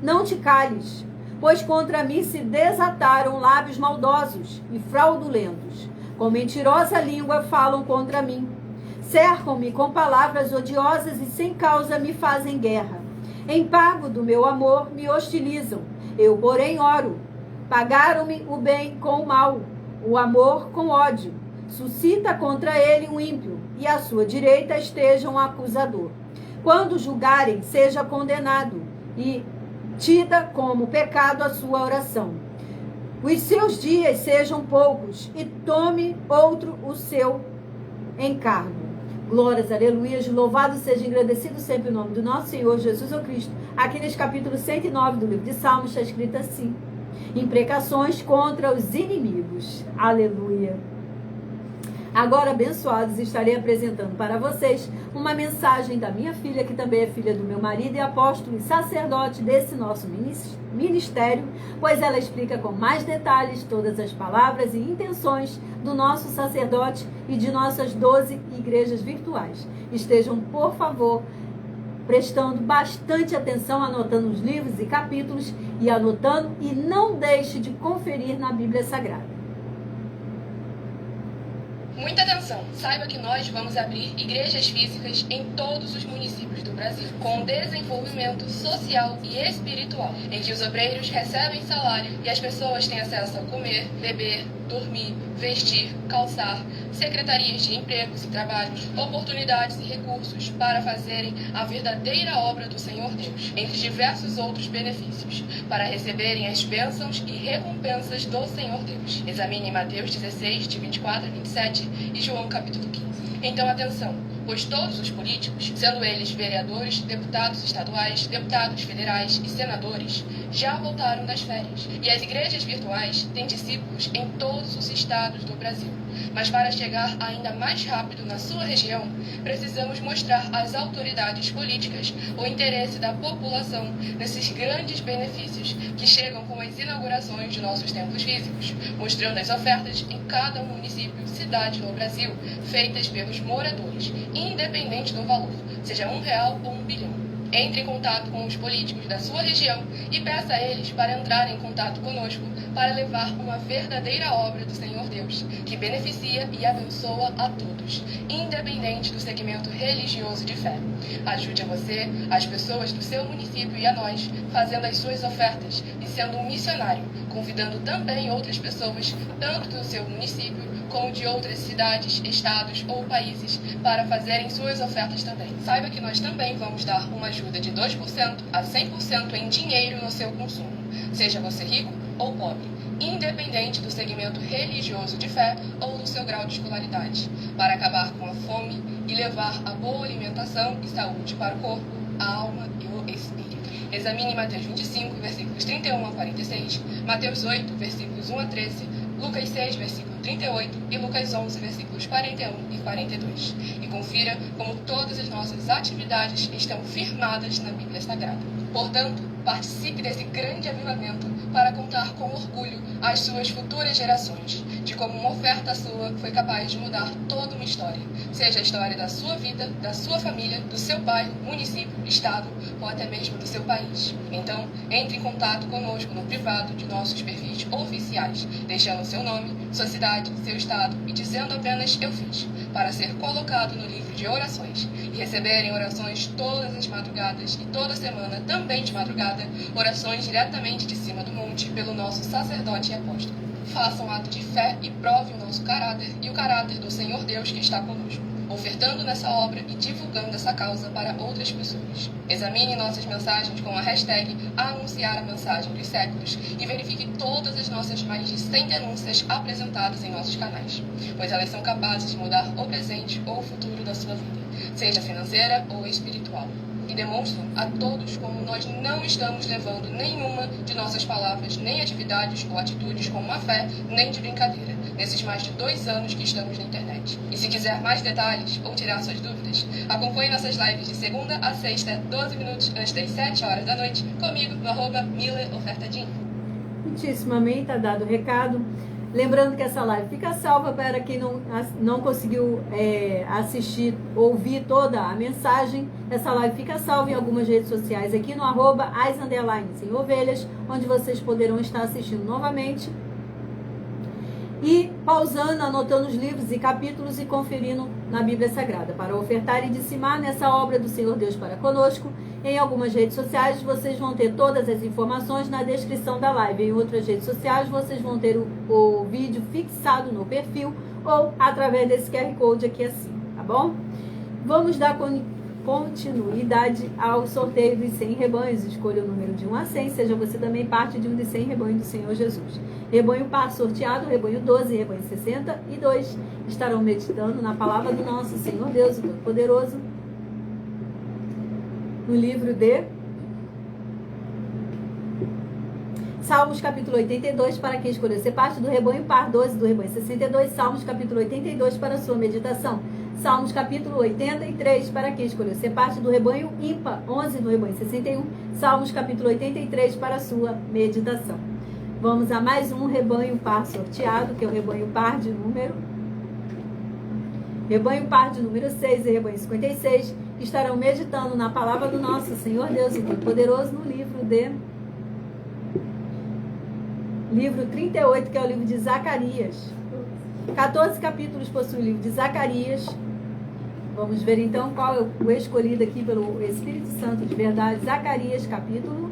não te cales, pois contra mim se desataram lábios maldosos e fraudulentos, com mentirosa língua falam contra mim. Cercam-me com palavras odiosas e sem causa me fazem guerra. Em pago do meu amor me hostilizam, eu porém oro. Pagaram-me o bem com o mal, o amor com ódio. Suscita contra ele um ímpio, e à sua direita esteja um acusador. Quando julgarem, seja condenado, e tida como pecado a sua oração. Os seus dias sejam poucos, e tome outro o seu encargo. Glórias, aleluias, louvado seja engrandecido sempre o nome do nosso Senhor Jesus Cristo. Aqui neste capítulo 109 do livro de Salmos está escrito assim: imprecações contra os inimigos. Aleluia. Agora, abençoados, estarei apresentando para vocês uma mensagem da minha filha, que também é filha do meu marido e apóstolo e sacerdote desse nosso ministério, pois ela explica com mais detalhes todas as palavras e intenções do nosso sacerdote e de nossas 12 igrejas virtuais. Estejam, por favor, prestando bastante atenção, anotando os livros e capítulos e anotando, e não deixe de conferir na Bíblia Sagrada. Muita atenção! Saiba que nós vamos abrir igrejas físicas em todos os municípios do Brasil, com desenvolvimento social e espiritual, em que os obreiros recebem salário e as pessoas têm acesso a comer, beber, dormir, vestir, calçar, secretarias de empregos e trabalhos, oportunidades e recursos para fazerem a verdadeira obra do Senhor Deus, entre diversos outros benefícios, para receberem as bênçãos e recompensas do Senhor Deus. Examine Mateus 16, de 24 a 27 e João capítulo 15. Então, atenção, pois todos os políticos, sendo eles vereadores, deputados estaduais, deputados federais e senadores, já voltaram das férias. E as igrejas virtuais têm discípulos em todos os estados do Brasil. Mas para chegar ainda mais rápido na sua região, precisamos mostrar às autoridades políticas o interesse da população nesses grandes benefícios que chegam com as inaugurações de nossos templos físicos, mostrando as ofertas em cada município, cidade no Brasil, feitas pelos moradores, independente do valor, seja R$1 ou R$1 bilhão. Entre em contato com os políticos da sua região e peça a eles para entrar em contato conosco para levar uma verdadeira obra do Senhor Deus, que beneficia e abençoa a todos, independente do segmento religioso de fé. Ajude a você, as pessoas do seu município e a nós, fazendo as suas ofertas e sendo um missionário, convidando também outras pessoas, tanto do seu município como de outras cidades, estados ou países, para fazerem suas ofertas também. Saiba que nós também vamos dar uma ajuda de 2% a 100% em dinheiro no seu consumo, seja você rico ou pobre, independente do segmento religioso de fé ou do seu grau de escolaridade, para acabar com a fome e levar a boa alimentação e saúde para o corpo, a alma e o espírito. Examine Mateus 25, versículos 31 a 46, Mateus 8, versículos 1 a 13, Lucas 6, versículo 38 e Lucas 11, versículos 41 e 42. E confira como todas as nossas atividades estão firmadas na Bíblia Sagrada. Portanto, participe desse grande avivamento para contar com orgulho às suas futuras gerações de como uma oferta sua foi capaz de mudar toda uma história, seja a história da sua vida, da sua família, do seu bairro, município, estado ou até mesmo do seu país. Então, entre em contato conosco no privado de nossos perfis oficiais, deixando seu nome, sua cidade, seu estado e dizendo apenas "eu fiz", para ser colocado no livro de orações e receberem orações todas as madrugadas e toda semana, também de madrugada, orações diretamente de cima do monte pelo nosso sacerdote e apóstolo. Faça um ato de fé e prove o nosso caráter e o caráter do Senhor Deus que está conosco, ofertando nessa obra e divulgando essa causa para outras pessoas. Examine nossas mensagens com a hashtag Anunciar a Mensagem dos Séculos e verifique todas as nossas mais de 100 denúncias apresentadas em nossos canais, pois elas são capazes de mudar o presente ou o futuro da sua vida, seja financeira ou espiritual. E demonstram a todos como nós não estamos levando nenhuma de nossas palavras, nem atividades ou atitudes com má fé, nem de brincadeira, nesses mais de 2 anos que estamos na internet. E se quiser mais detalhes ou tirar suas dúvidas, acompanhe nossas lives de segunda a sexta, 12 minutos antes das 7 horas da noite, comigo no @MillerOfertadinho. Muitíssimo amém, tá dado o recado. Lembrando que essa live fica salva para quem não conseguiu assistir, ouvir toda a mensagem. Essa live fica salva em algumas redes sociais aqui no @as_sem-ovelhas, onde vocês poderão estar assistindo novamente. E pausando, anotando os livros e capítulos e conferindo na Bíblia Sagrada, para ofertar e dizimar nessa obra do Senhor Deus para conosco. Em algumas redes sociais vocês vão ter todas as informações na descrição da live. Em outras redes sociais vocês vão ter o vídeo fixado no perfil ou através desse QR Code aqui assim, tá bom? Vamos dar continuidade ao sorteio dos 100 rebanhos. Escolha o número de 1 a 100, seja você também parte de um dos 100 rebanhos do Senhor Jesus. Rebanho par sorteado, rebanho 12 e rebanho 62 estarão meditando na palavra do nosso Senhor Deus, o Todo-Poderoso, no livro de Salmos capítulo 82, para quem escolheu ser parte do rebanho par 12 do rebanho 62, Salmos capítulo 82 para a sua meditação. Salmos capítulo 83, para quem escolheu ser parte do rebanho ímpar 11 do rebanho 61, Salmos capítulo 83 para a sua meditação. Vamos a mais um rebanho par sorteado, que é o rebanho par de número 6 e rebanho 56, que estarão meditando na palavra do nosso Senhor Deus e Todo-Poderoso no livro 38, que é o livro de Zacarias. 14 capítulos possui o livro de Zacarias. Vamos ver então qual é o escolhido aqui pelo Espírito Santo de verdade. Zacarias capítulo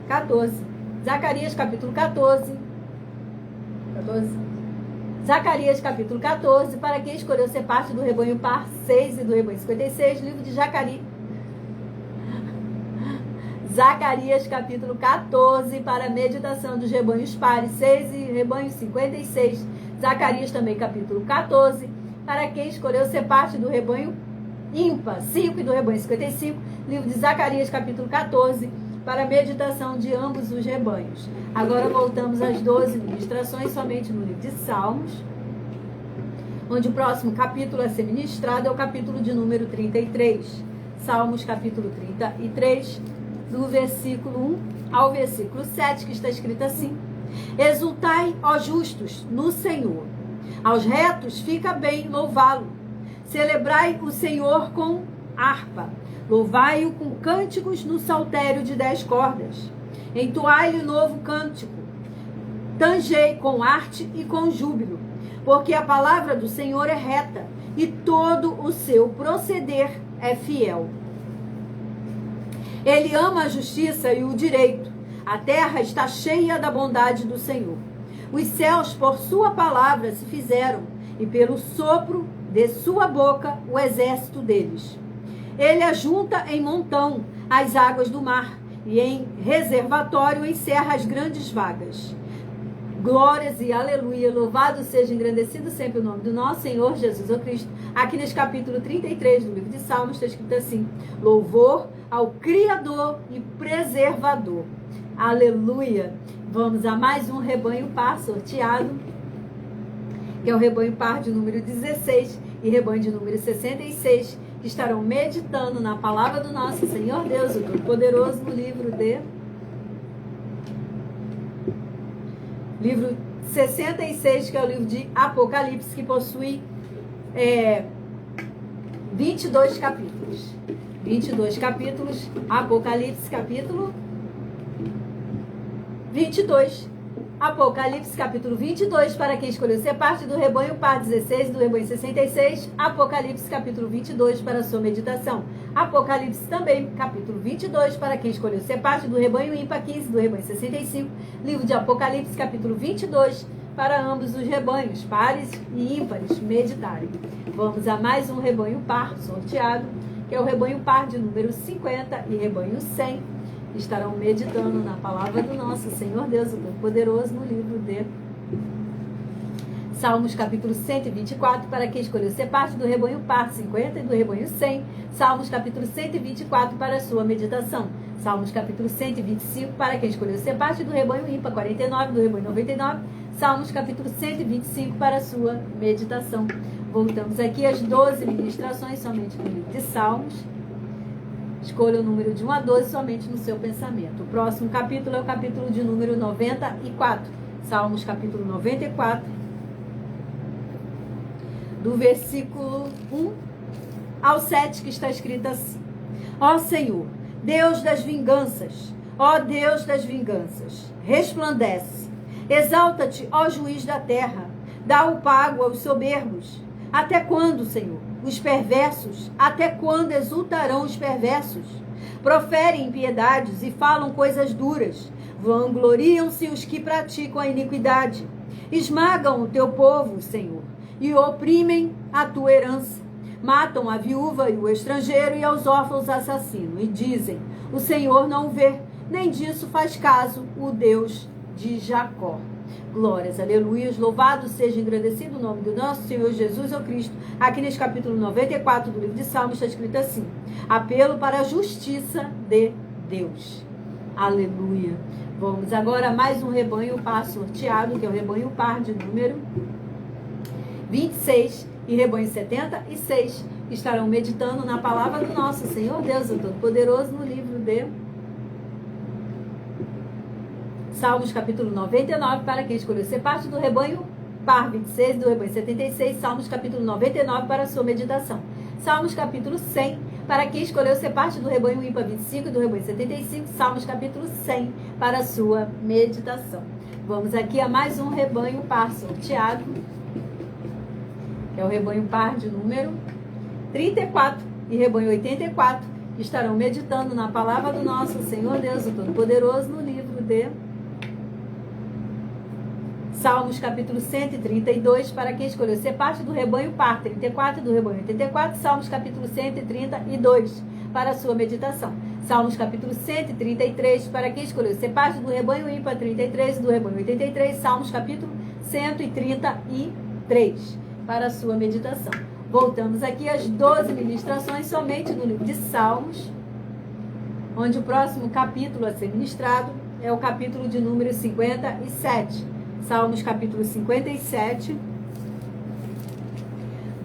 14. Zacarias capítulo 14. Zacarias capítulo 14, para quem escolheu ser parte do rebanho par 6 e do rebanho 56, livro de Zacarias capítulo 14, para a meditação dos rebanhos pares 6 e rebanho 56. Zacarias também capítulo 14, para quem escolheu ser parte do rebanho ímpar 5 e do rebanho 55, livro de Zacarias capítulo 14, para a meditação de ambos os rebanhos. Agora voltamos às 12 ministrações somente no livro de Salmos, onde o próximo capítulo a ser ministrado é o capítulo de número 33. Salmos capítulo 33, do versículo 1 ao versículo 7, que está escrito assim: Exultai, ó justos, no Senhor. Aos retos fica bem louvá-lo. Celebrai o Senhor com harpa. Louvai-o com cânticos no saltério de 10 cordas. Entoai-lhe novo cântico. Tangei com arte e com júbilo, porque a palavra do Senhor é reta e todo o seu proceder é fiel. Ele ama a justiça e o direito. A terra está cheia da bondade do Senhor. Os céus por sua palavra se fizeram, e pelo sopro de sua boca o exército deles. Ele ajunta em montão as águas do mar, e em reservatório encerra as grandes vagas. Glórias e aleluia, louvado seja, engrandecido sempre o nome do nosso Senhor Jesus Cristo. Aqui nesse capítulo 33 do livro de Salmos está escrito assim: louvor ao Criador e Preservador. Aleluia. Vamos a mais um rebanho par sorteado, que é o rebanho par de número 16 e rebanho de número 66, que estarão meditando na palavra do nosso Senhor Deus, o Todo-Poderoso, no livro 66, que é o livro de Apocalipse, que possui 22 capítulos. 22 capítulos, Apocalipse capítulo 22. Apocalipse capítulo 22, para quem escolheu ser parte do rebanho par 16 e do rebanho 66. Apocalipse capítulo 22 para a sua meditação. Apocalipse também capítulo 22 para quem escolheu ser parte do rebanho ímpar 15 do rebanho 65. Livro de Apocalipse capítulo 22 para ambos os rebanhos, pares e ímpares, meditarem. Vamos a mais um rebanho par sorteado, que é o rebanho par de número 50 e rebanho 100. Estarão meditando na palavra do nosso Senhor Deus, o Todo-Poderoso, no livro de Salmos capítulo 124, para quem escolheu ser parte do rebanho par 50 e do rebanho 100. Salmos capítulo 124 para a sua meditação. Salmos capítulo 125 para quem escolheu ser parte do rebanho ímpar 49, do rebanho 99. Salmos capítulo 125 para a sua meditação. Voltamos aqui às 12 ministrações somente no livro de Salmos. Escolha o número de 1 a 12 somente no seu pensamento. O próximo capítulo é o capítulo de número 94. Salmos capítulo 94, do versículo 1 ao 7, que está escrito assim: Ó Senhor, Deus das vinganças, ó Deus das vinganças, resplandece. Exalta-te, ó juiz da terra, dá o pago aos soberbos. Até quando, Senhor? Os perversos, até quando exultarão os perversos? Proferem impiedades e falam coisas duras. Vangloriam-se os que praticam a iniquidade. Esmagam o teu povo, Senhor, e oprimem a tua herança. Matam a viúva e o estrangeiro e aos órfãos assassinam. E dizem: o Senhor não vê, nem disso faz caso o Deus de Jacó. Glórias, aleluias, louvado seja, engrandecido o nome do nosso Senhor Jesus Cristo. Aqui nesse capítulo 94 do livro de Salmos está escrito assim: apelo para a justiça de Deus. Aleluia. Vamos agora a mais um rebanho par sorteado, que é o rebanho par de número 26 e rebanho 76, que estarão meditando na palavra do nosso Senhor Deus, o Todo-Poderoso, no livro de Salmos capítulo 99, para quem escolheu ser parte do rebanho par 26 do rebanho 76. Salmos capítulo 99 para a sua meditação. Salmos capítulo 100 para quem escolheu ser parte do rebanho ímpar 25 e do rebanho 75. Salmos capítulo 100 para a sua meditação. Vamos aqui a mais um rebanho par sorteado, que é o rebanho par de número 34 e rebanho 84, que estarão meditando na palavra do nosso Senhor Deus, o Todo-Poderoso, no livro de Salmos capítulo 132, para quem escolheu ser parte do rebanho par 34 e do rebanho 84. Salmos capítulo 132 para a sua meditação. Salmos capítulo 133, para quem escolheu ser parte do rebanho ímpar 33 e do rebanho 83. Salmos capítulo 133 para a sua meditação. Voltamos aqui às 12 ministrações somente no livro de Salmos, onde o próximo capítulo a ser ministrado é o capítulo de número 57. Salmos capítulo 57,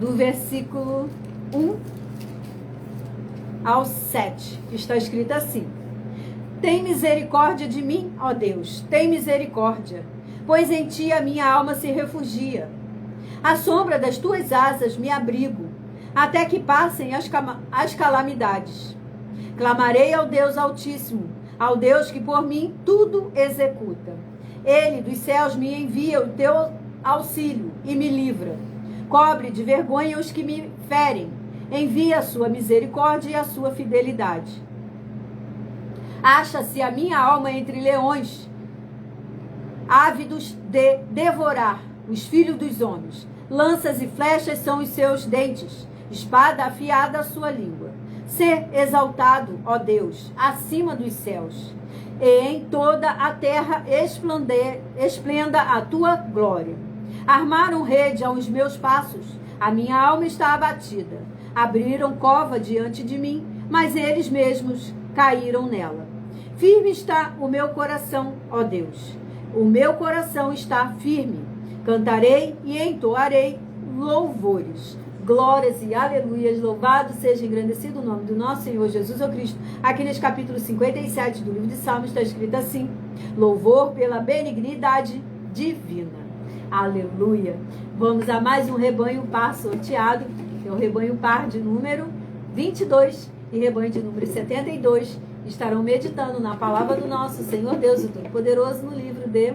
do versículo 1 ao 7, que está escrito assim: tem misericórdia de mim, ó Deus, tem misericórdia, pois em ti a minha alma se refugia. À sombra das tuas asas me abrigo, até que passem as calamidades. Clamarei ao Deus Altíssimo, ao Deus que por mim tudo executa. Ele dos céus me envia o teu auxílio e me livra. Cobre de vergonha os que me ferem. Envia a sua misericórdia e a sua fidelidade. Acha-se a minha alma entre leões, ávidos de devorar os filhos dos homens. Lanças e flechas são os seus dentes, espada afiada a sua língua. Sê exaltado, ó Deus, acima dos céus, e em toda a terra esplenda a tua glória. Armaram rede aos meus passos, a minha alma está abatida. Abriram cova diante de mim, mas eles mesmos caíram nela. Firme está o meu coração, ó Deus. O meu coração está firme. Cantarei e entoarei louvores. Glórias e aleluias. Louvado seja engrandecido o nome do nosso Senhor Jesus Cristo. Aqui nesse capítulo 57 do livro de Salmos está escrito assim: louvor pela benignidade divina. Aleluia. Vamos a mais um rebanho par sorteado, que é o rebanho par de número 22 e rebanho de número 72. Estarão meditando na palavra do nosso Senhor Deus, o Todo-Poderoso, no livro de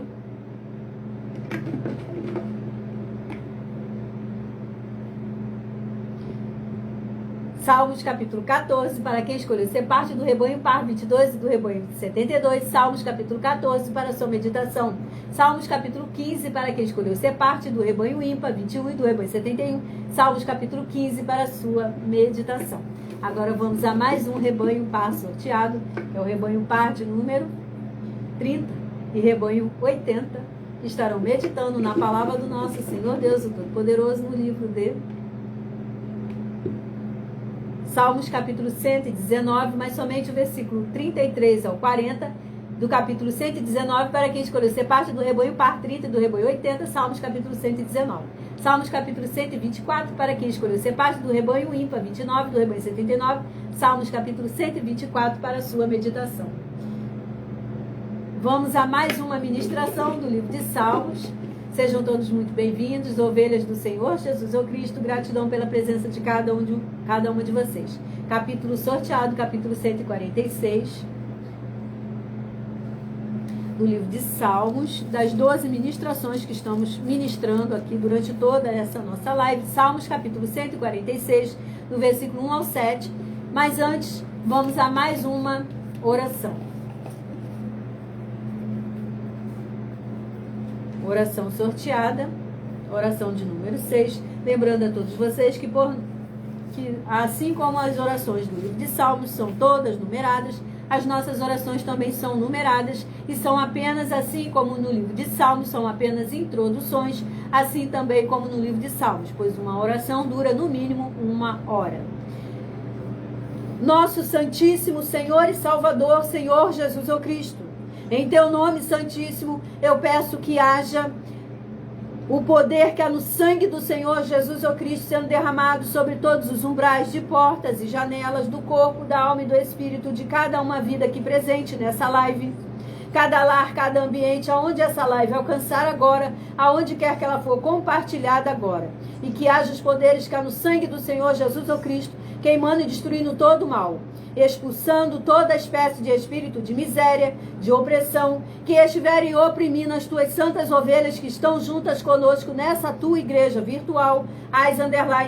Salmos capítulo 14, para quem escolheu ser parte do rebanho par 22 e do rebanho 72. Salmos capítulo 14 para sua meditação. Salmos capítulo 15 para quem escolheu ser parte do rebanho ímpar 21 e do rebanho 71. Salmos capítulo 15 para sua meditação. Agora vamos a mais um rebanho par sorteado. É o rebanho par de número 30 e rebanho 80. Estarão meditando na palavra do nosso Senhor Deus, o Todo-Poderoso, no livro de Salmos capítulo 119, mas somente o versículo 33 ao 40 do capítulo 119, para quem escolheu ser parte do rebanho par 30 e do rebanho 80, Salmos capítulo 119. Salmos capítulo 124, para quem escolheu ser parte do rebanho ímpar 29, do rebanho 79, Salmos capítulo 124 para a sua meditação. Vamos a mais uma ministração do livro de Salmos. Sejam todos muito bem-vindos, ovelhas do Senhor Jesus ou Cristo. Gratidão pela presença de cada uma de vocês. Capítulo sorteado, capítulo 146 do livro de Salmos, das 12 ministrações que estamos ministrando aqui durante toda essa nossa live. Salmos capítulo 146, do versículo 1 ao 7. Mas antes, vamos a mais uma oração. Oração sorteada, oração de número 6. Lembrando a todos vocês que assim como as orações do livro de Salmos são todas numeradas, as nossas orações também são numeradas e são apenas, assim como no livro de Salmos, são apenas introduções, assim também como no livro de Salmos, pois uma oração dura no mínimo 1 hora. Nosso Santíssimo Senhor e Salvador, Senhor Jesus o Cristo, em teu nome santíssimo, eu peço que haja o poder que há no sangue do Senhor Jesus o Cristo sendo derramado sobre todos os umbrais de portas e janelas do corpo, da alma e do espírito de cada uma vida aqui presente nessa live. Cada lar, cada ambiente, aonde essa live alcançar agora, aonde quer que ela for compartilhada agora. E que haja os poderes que há no sangue do Senhor Jesus o Cristo, queimando e destruindo todo o mal, expulsando toda espécie de espírito de miséria, de opressão, que estiverem oprimindo as tuas santas ovelhas que estão juntas conosco nessa tua igreja virtual,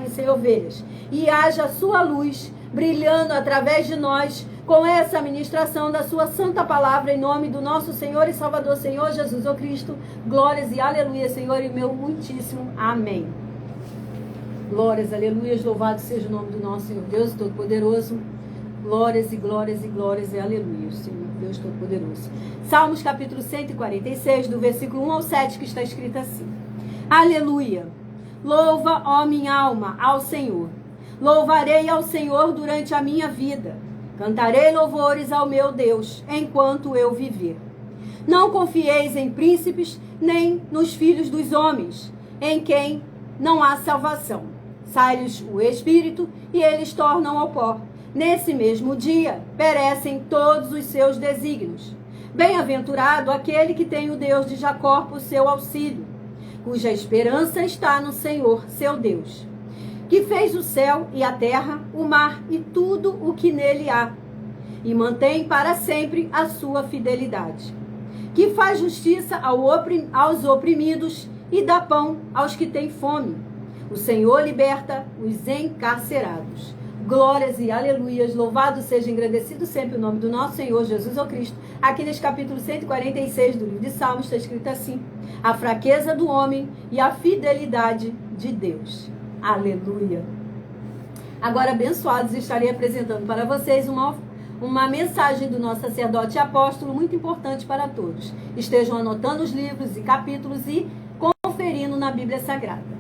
_sem ovelhas. E haja a sua luz brilhando através de nós com essa ministração da sua santa palavra, em nome do nosso Senhor e Salvador, Senhor Jesus o Cristo. Glórias e aleluia, Senhor, e meu muitíssimo amém. Glórias, aleluias, louvado seja o nome do nosso Senhor Deus Todo-Poderoso. Glórias e glórias e glórias e aleluias, Senhor Deus Todo-Poderoso. Salmos capítulo 146, do versículo 1 ao 7, que está escrito assim: Aleluia! Louva, ó minha alma, ao Senhor. Louvarei ao Senhor durante a minha vida. Cantarei louvores ao meu Deus, enquanto eu viver. Não confieis em príncipes, nem nos filhos dos homens, em quem não há salvação. Sai-lhes o espírito, e eles tornam ao pó. Nesse mesmo dia, perecem todos os seus desígnios. Bem-aventurado aquele que tem o Deus de Jacó por seu auxílio, cuja esperança está no Senhor, seu Deus, que fez o céu e a terra, o mar e tudo o que nele há, e mantém para sempre a sua fidelidade. Que faz justiça aos oprimidos e dá pão aos que têm fome. O Senhor liberta os encarcerados. Glórias e aleluias, louvado seja, engrandecido sempre o nome do nosso Senhor Jesus Cristo. Aqui nesse capítulo 146 do livro de Salmos está escrito assim: a fraqueza do homem e a fidelidade de Deus. Aleluia. Agora, abençoados, estarei apresentando para vocês uma mensagem do nosso sacerdote e apóstolo muito importante para todos. Estejam anotando os livros e capítulos e conferindo na Bíblia Sagrada.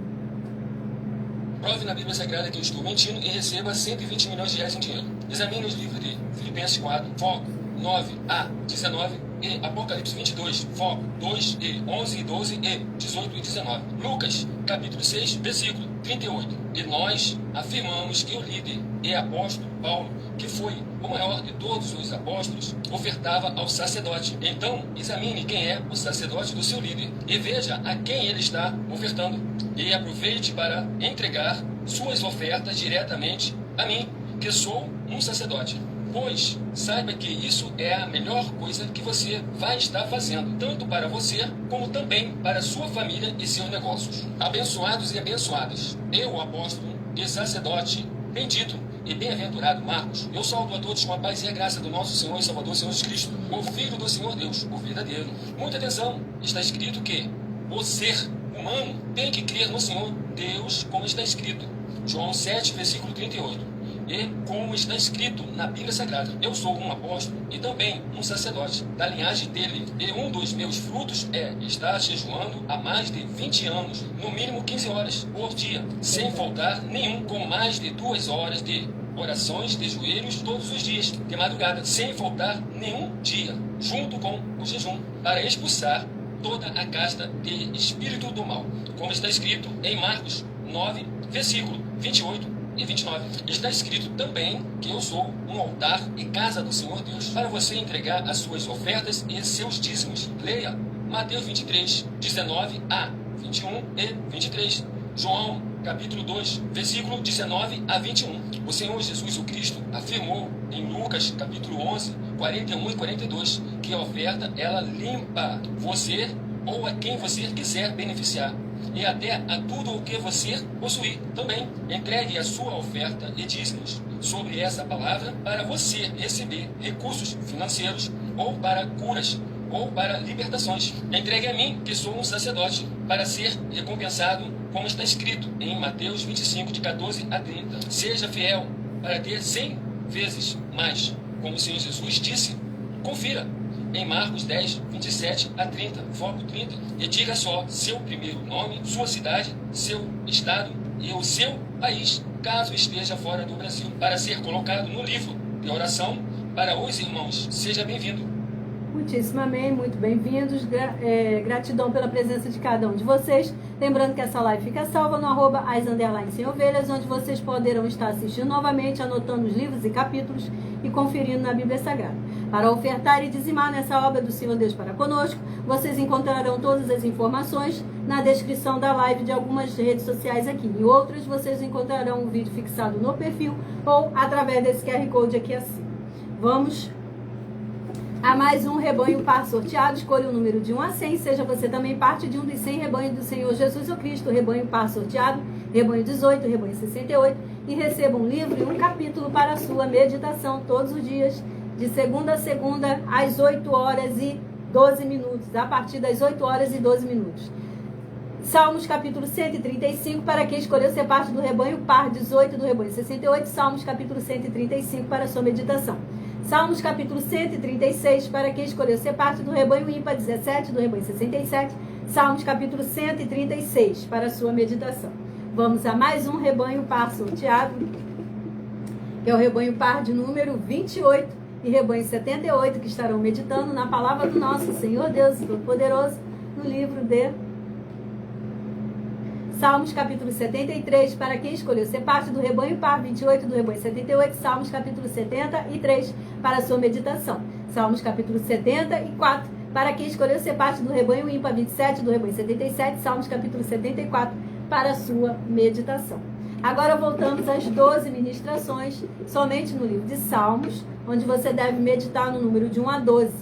Prove na Bíblia Sagrada que eu estou mentindo e receba 120 milhões de reais em dinheiro. Examine os livros de Filipenses 4, foco 9 a 19 e Apocalipse 22, foco 2 e 11 e 12 e 18 e 19. Lucas, capítulo 6, versículo 38. E nós afirmamos que o líder e apóstolo Paulo, que foi o maior de todos os apóstolos, ofertava ao sacerdote. Então, examine quem é o sacerdote do seu líder e veja a quem ele está ofertando. E aproveite para entregar suas ofertas diretamente a mim, que sou um sacerdote. Pois saiba que isso é a melhor coisa que você vai estar fazendo, tanto para você, como também para sua família e seus negócios. Abençoados e abençoadas, eu, apóstolo e sacerdote, bendito e bem-aventurado Marcos, eu saúdo a todos com a paz e a graça do nosso Senhor e Salvador Jesus Cristo, o Filho do Senhor Deus, o verdadeiro. Muita atenção, está escrito que o ser humano tem que crer no Senhor Deus, como está escrito. João 7, versículo 38. E como está escrito na Bíblia Sagrada, eu sou um apóstolo e também um sacerdote da linhagem dele. E um dos meus frutos é estar jejuando há mais de 20 anos, no mínimo 15 horas por dia, sem faltar nenhum, com mais de 2 horas de orações de joelhos todos os dias, de madrugada, sem faltar nenhum dia, junto com o jejum, para expulsar toda a casta de espírito do mal, como está escrito em Marcos 9, versículo 28 e 29. Está escrito também que eu sou um altar e casa do Senhor Deus, para você entregar as suas ofertas e seus dízimos. Leia Mateus 23, 19 a 21 e 23. João, capítulo 2, versículo 19 a 21. O Senhor Jesus o Cristo afirmou em Lucas, capítulo 11, 41 e 42, que a oferta, ela limpa você ou a quem você quiser beneficiar, e até a tudo o que você possuir. Também entregue a sua oferta e dízimos sobre essa palavra para você receber recursos financeiros, ou para curas, ou para libertações. Entregue a mim, que sou um sacerdote, para ser recompensado, como está escrito em Mateus 25, de 14 a 30. Seja fiel para ter 100 vezes mais, como o Senhor Jesus disse. Confira em Marcos 10, 27 a 30, foco 30, e diga só seu primeiro nome, sua cidade, seu estado e o seu país, caso esteja fora do Brasil, para ser colocado no livro de oração para os irmãos. Seja bem-vindo. Muitíssimo amém, muito bem-vindos, gratidão pela presença de cada um de vocês. Lembrando que essa live fica salva no @as_sem-ovelhas, onde vocês poderão estar assistindo novamente, anotando os livros e capítulos e conferindo na Bíblia Sagrada. Para ofertar e dizimar nessa obra do Senhor Deus para conosco, vocês encontrarão todas as informações na descrição da live de algumas redes sociais aqui. Em outras, vocês encontrarão um vídeo fixado no perfil ou através desse QR Code aqui acima. Vamos a mais um rebanho par sorteado. Escolha o número de 1 a 100. Seja você também parte de um dos 100 rebanhos do Senhor Jesus Cristo. Rebanho par sorteado, rebanho 18, rebanho 68. E receba um livro e um capítulo para a sua meditação todos os dias, de segunda a segunda, às 8 horas e 12 minutos. A partir das 8 horas e 12 minutos. Salmos capítulo 135, para quem escolheu ser parte do rebanho par 18 do rebanho 68. Salmos capítulo 135 para a sua meditação. Salmos capítulo 136, para quem escolheu ser parte do rebanho ímpar 17 do rebanho 67. Salmos capítulo 136 para a sua meditação. Vamos a mais um rebanho par sorteado, que é o rebanho par de número 28 e rebanho 78, que estarão meditando na palavra do nosso Senhor Deus Todo-Poderoso, no livro de Salmos capítulo 73, para quem escolheu ser parte do rebanho par 28 do rebanho 78. Salmos capítulo 73 para a sua meditação. Salmos capítulo 74, para quem escolheu ser parte do rebanho ímpar 27 do rebanho 77. Salmos capítulo 74 para a sua meditação. Agora voltamos às 12 ministrações, somente no livro de Salmos, onde você deve meditar no número de 1 a 12,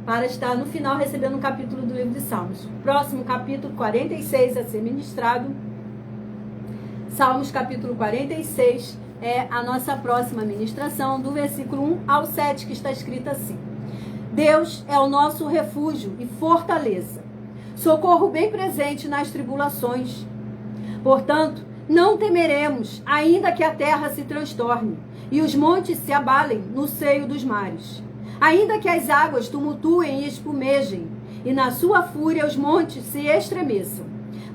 para estar no final recebendo um capítulo do livro de Salmos. Próximo capítulo 46 a ser ministrado. Salmos capítulo 46 é a nossa próxima ministração, do versículo 1 ao 7, que está escrito assim: Deus é o nosso refúgio e fortaleza, socorro bem presente nas tribulações. Portanto, não temeremos, ainda que a terra se transtorne e os montes se abalem no seio dos mares. Ainda que as águas tumultuem e espumejem, e na sua fúria os montes se estremeçam.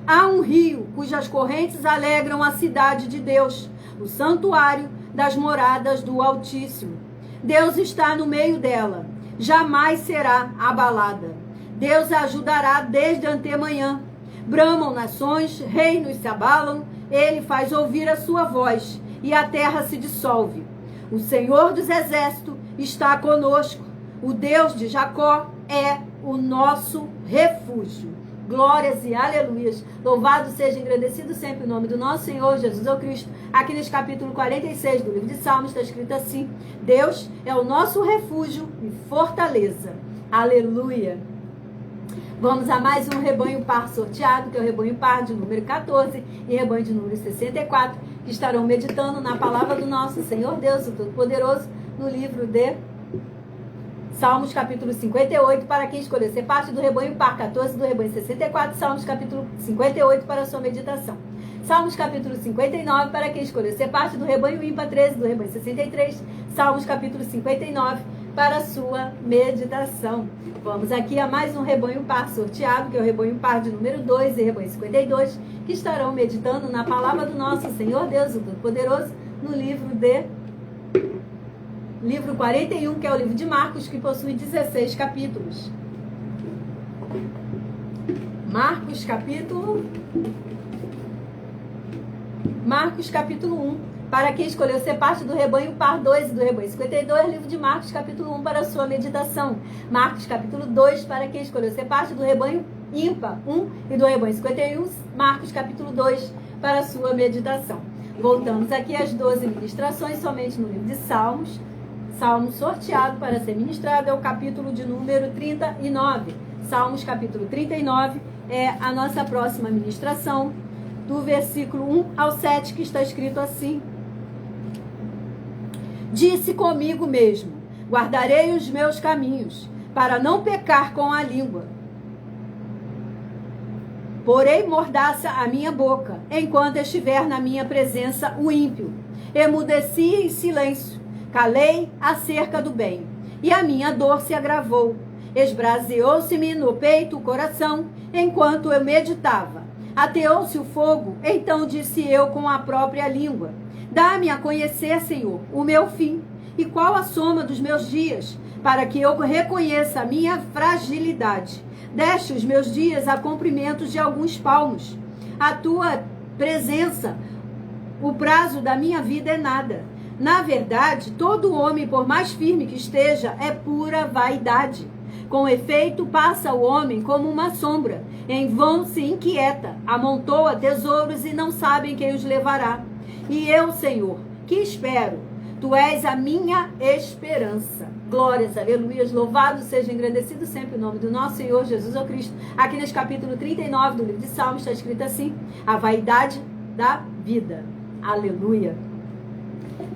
Há um rio cujas correntes alegram a cidade de Deus, o santuário das moradas do Altíssimo. Deus está no meio dela, jamais será abalada. Deus a ajudará desde antemanhã. Bramam nações, reinos se abalam, ele faz ouvir a sua voz, e a terra se dissolve. O Senhor dos Exércitos está conosco. O Deus de Jacó é o nosso refúgio. Glórias e aleluias. Louvado seja, engrandecido sempre o nome do nosso Senhor Jesus Cristo. Aqui nesse capítulo 46 do livro de Salmos está escrito assim: Deus é o nosso refúgio e fortaleza. Aleluia. Vamos a mais um rebanho par sorteado, que é o rebanho par de número 14 e rebanho de número 64, que estarão meditando na palavra do nosso Senhor Deus, o Todo-Poderoso, no livro de Salmos capítulo 58, para quem escolher ser parte do rebanho par 14 do rebanho 64, Salmos capítulo 58 para a sua meditação. Salmos capítulo 59, para quem escolher ser parte do rebanho ímpar 13 do rebanho 63, Salmos capítulo 59 para a sua meditação. Vamos aqui a mais um rebanho par sorteado, que é o rebanho par de número 2 e rebanho 52, que estarão meditando na palavra do nosso Senhor Deus, o Todo-Poderoso, no livro 41, que é o livro de Marcos, que possui 16 capítulos. Marcos capítulo 1. Para quem escolheu ser parte do rebanho par 2 e do rebanho 52, livro de Marcos capítulo 1 para a sua meditação. Marcos capítulo 2, para quem escolheu ser parte do rebanho ímpar 1 e do rebanho 51, Marcos capítulo 2 para a sua meditação. Voltamos aqui às 12 ministrações, somente no livro de Salmos. Salmo sorteado para ser ministrado é o capítulo de número 39. Salmos capítulo 39 é a nossa próxima ministração, do versículo 1 ao 7, que está escrito assim: Disse comigo mesmo, guardarei os meus caminhos, para não pecar com a língua. Porei mordaça a minha boca, enquanto estiver na minha presença o ímpio. Emudeci em silêncio, calei acerca do bem, e a minha dor se agravou. Esbraseou-se-me no peito o coração, enquanto eu meditava. Ateou-se o fogo, então disse eu com a própria língua: Dá-me a conhecer, Senhor, o meu fim, e qual a soma dos meus dias, para que eu reconheça a minha fragilidade. Deste os meus dias a comprimentos de alguns palmos. A tua presença, o prazo da minha vida é nada. Na verdade, todo homem, por mais firme que esteja, é pura vaidade. Com efeito, passa o homem como uma sombra. Em vão se inquieta, amontoa tesouros e não sabem quem os levará. E eu, Senhor, que espero? Tu és a minha esperança. Glórias, aleluias, louvado seja, engrandecido sempre o nome do nosso Senhor Jesus Cristo. Aqui nesse capítulo 39 do livro de Salmos está escrito assim: a vaidade da vida. Aleluia.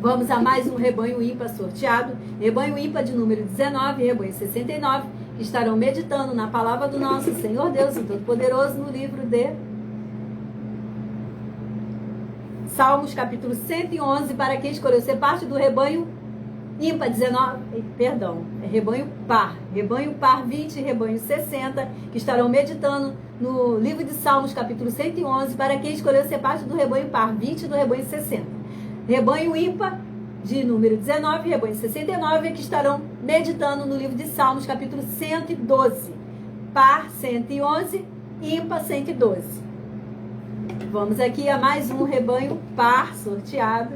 Vamos a mais um rebanho ímpar sorteado, rebanho ímpar de número 19 e rebanho 69, que estarão meditando na palavra do nosso Senhor Deus, o Todo-Poderoso, no livro de Salmos, capítulo 111, para quem escolheu ser parte do rebanho ímpar 19, rebanho par 20 e rebanho 60, que estarão meditando no livro de Salmos, capítulo 111, para quem escolheu ser parte do rebanho par 20 e do rebanho 60. Rebanho ímpar de número 19 e rebanho 69, que estarão meditando no livro de Salmos, capítulo 112, par 111, ímpar 112. Vamos aqui a mais um rebanho par sorteado,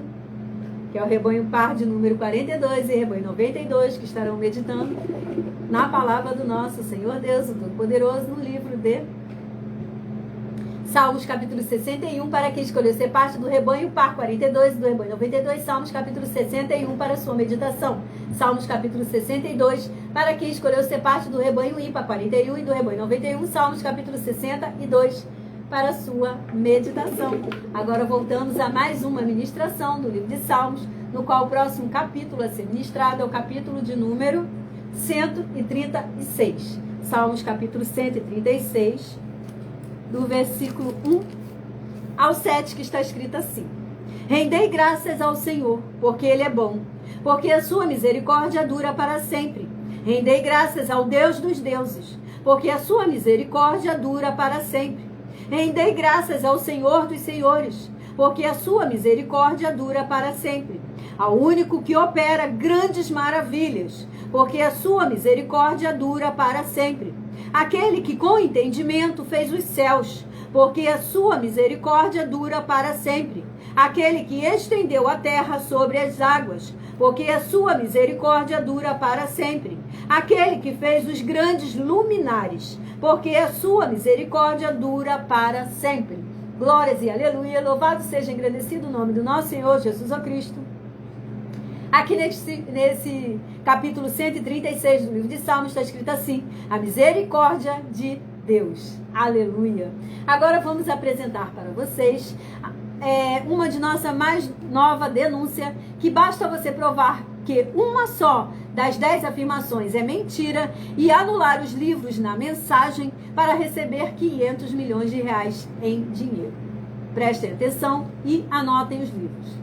que é o rebanho par de número 42 e rebanho 92, que estarão meditando na palavra do nosso Senhor Deus, o Todo-Poderoso, no livro de Salmos capítulo 61, para quem escolheu ser parte do rebanho, par 42 do rebanho 92, Salmos capítulo 61 para sua meditação. Salmos capítulo 62, para quem escolheu ser parte do rebanho ímpar 41 e do rebanho 91, Salmos capítulo 62 para sua meditação. Agora voltamos a mais uma ministração do livro de Salmos, no qual o próximo capítulo a ser ministrado é o capítulo de número 136. Salmos capítulo 136, do versículo 1 ao 7, que está escrito assim: Rendei graças ao Senhor, porque Ele é bom, porque a sua misericórdia dura para sempre. Rendei graças ao Deus dos deuses, porque a sua misericórdia dura para sempre. Rendei graças ao Senhor dos senhores, porque a sua misericórdia dura para sempre. Ao único que opera grandes maravilhas, porque a sua misericórdia dura para sempre. Aquele que com entendimento fez os céus, porque a sua misericórdia dura para sempre. Aquele que estendeu a terra sobre as águas, porque a sua misericórdia dura para sempre. Aquele que fez os grandes luminares, porque a sua misericórdia dura para sempre. Glórias e aleluia, louvado seja, engrandecido o nome do nosso Senhor Jesus Cristo. Aqui nesse capítulo 136 do livro de Salmos está escrito assim: a misericórdia de Deus. Aleluia. Agora vamos apresentar para vocês uma de nossa mais nova denúncia, que basta você provar que uma só das 10 afirmações é mentira e anular os livros na mensagem para receber 500 milhões de reais em dinheiro. Prestem atenção e anotem os livros.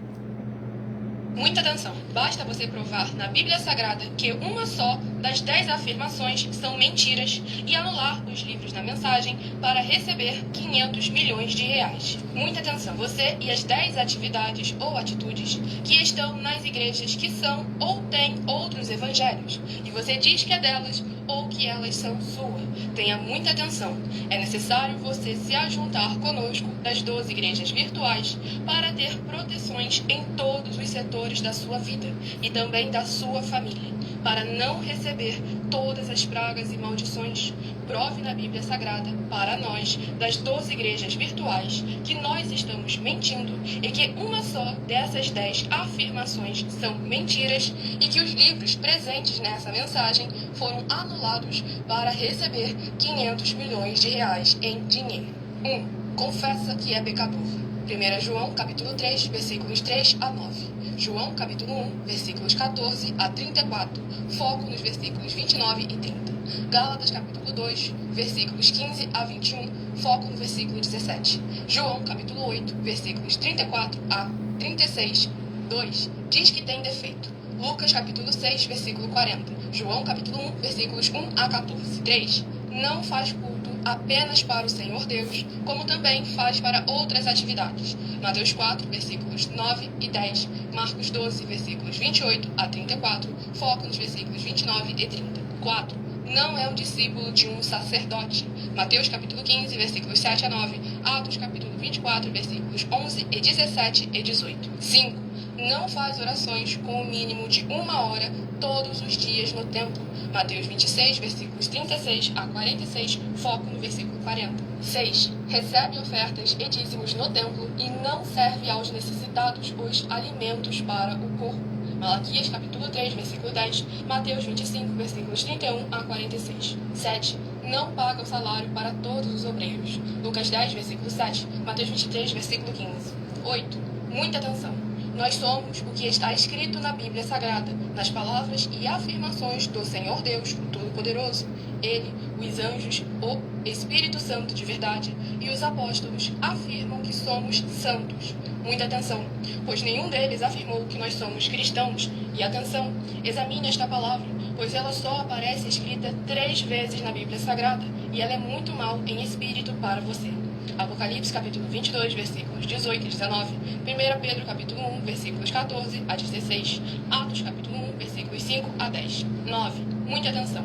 Muita atenção. Basta você provar na Bíblia Sagrada que uma só das 10 afirmações são mentiras e anular os livros na mensagem para receber 500 milhões de reais. Muita atenção. Você e as 10 atividades ou atitudes que estão nas igrejas que são ou têm outros evangelhos e você diz que é delas ou que elas são sua. Tenha muita atenção. É necessário você se ajuntar conosco das 12 igrejas virtuais para ter proteções em todos os setores da sua vida e também da sua família, para não receber todas as pragas e maldições. Prove na Bíblia Sagrada para nós, das 12 igrejas virtuais, que nós estamos mentindo e que uma só dessas 10 afirmações são mentiras e que os livros presentes nessa mensagem foram anulados para receber 500 milhões de reais em dinheiro. 1. Confessa que é pecador. 1 João, capítulo 3, versículos 3 a 9. João, capítulo 1, versículos 14 a 34. Foco nos versículos 29 e 30. Gálatas, capítulo 2, versículos 15 a 21. Foco no versículo 17. João, capítulo 8, versículos 34 a 36. 2. Diz que tem defeito. Lucas, capítulo 6, versículo 40. João, capítulo 1, versículos 1 a 14. 3. Não faz culto apenas para o Senhor Deus, como também faz para outras atividades. Mateus 4, versículos 9 e 10. Marcos 12, versículos 28 a 34. Foco nos versículos 29 e 30. 4. Não é um discípulo de um sacerdote. Mateus capítulo 15, versículos 7 a 9. Atos capítulo 24, versículos 11 e 17 e 18. 5. Não faz orações com o mínimo de 1 hora todos os dias no templo. Mateus 26, versículos 36 a 46, foco no versículo 40. 6. Recebe ofertas e dízimos no templo e não serve aos necessitados os alimentos para o corpo. Malaquias capítulo 3, versículo 10, Mateus 25, versículos 31 a 46. 7. Não paga o salário para todos os obreiros. Lucas 10, versículo 7, Mateus 23, versículo 15. 8. Muita atenção. Nós somos o que está escrito na Bíblia Sagrada, nas palavras e afirmações do Senhor Deus, o Todo-Poderoso. Ele, os anjos, o Espírito Santo de verdade e os apóstolos afirmam que somos santos. Muita atenção, pois nenhum deles afirmou que nós somos cristãos. E atenção, examine esta palavra, pois ela só aparece escrita 3 vezes na Bíblia Sagrada e ela é muito mal em espírito para você. Apocalipse capítulo 22, versículos 18 e 19. 1 Pedro capítulo 1, versículos 14 a 16. Atos capítulo 1, versículos 5 a 10. 9. Muita atenção.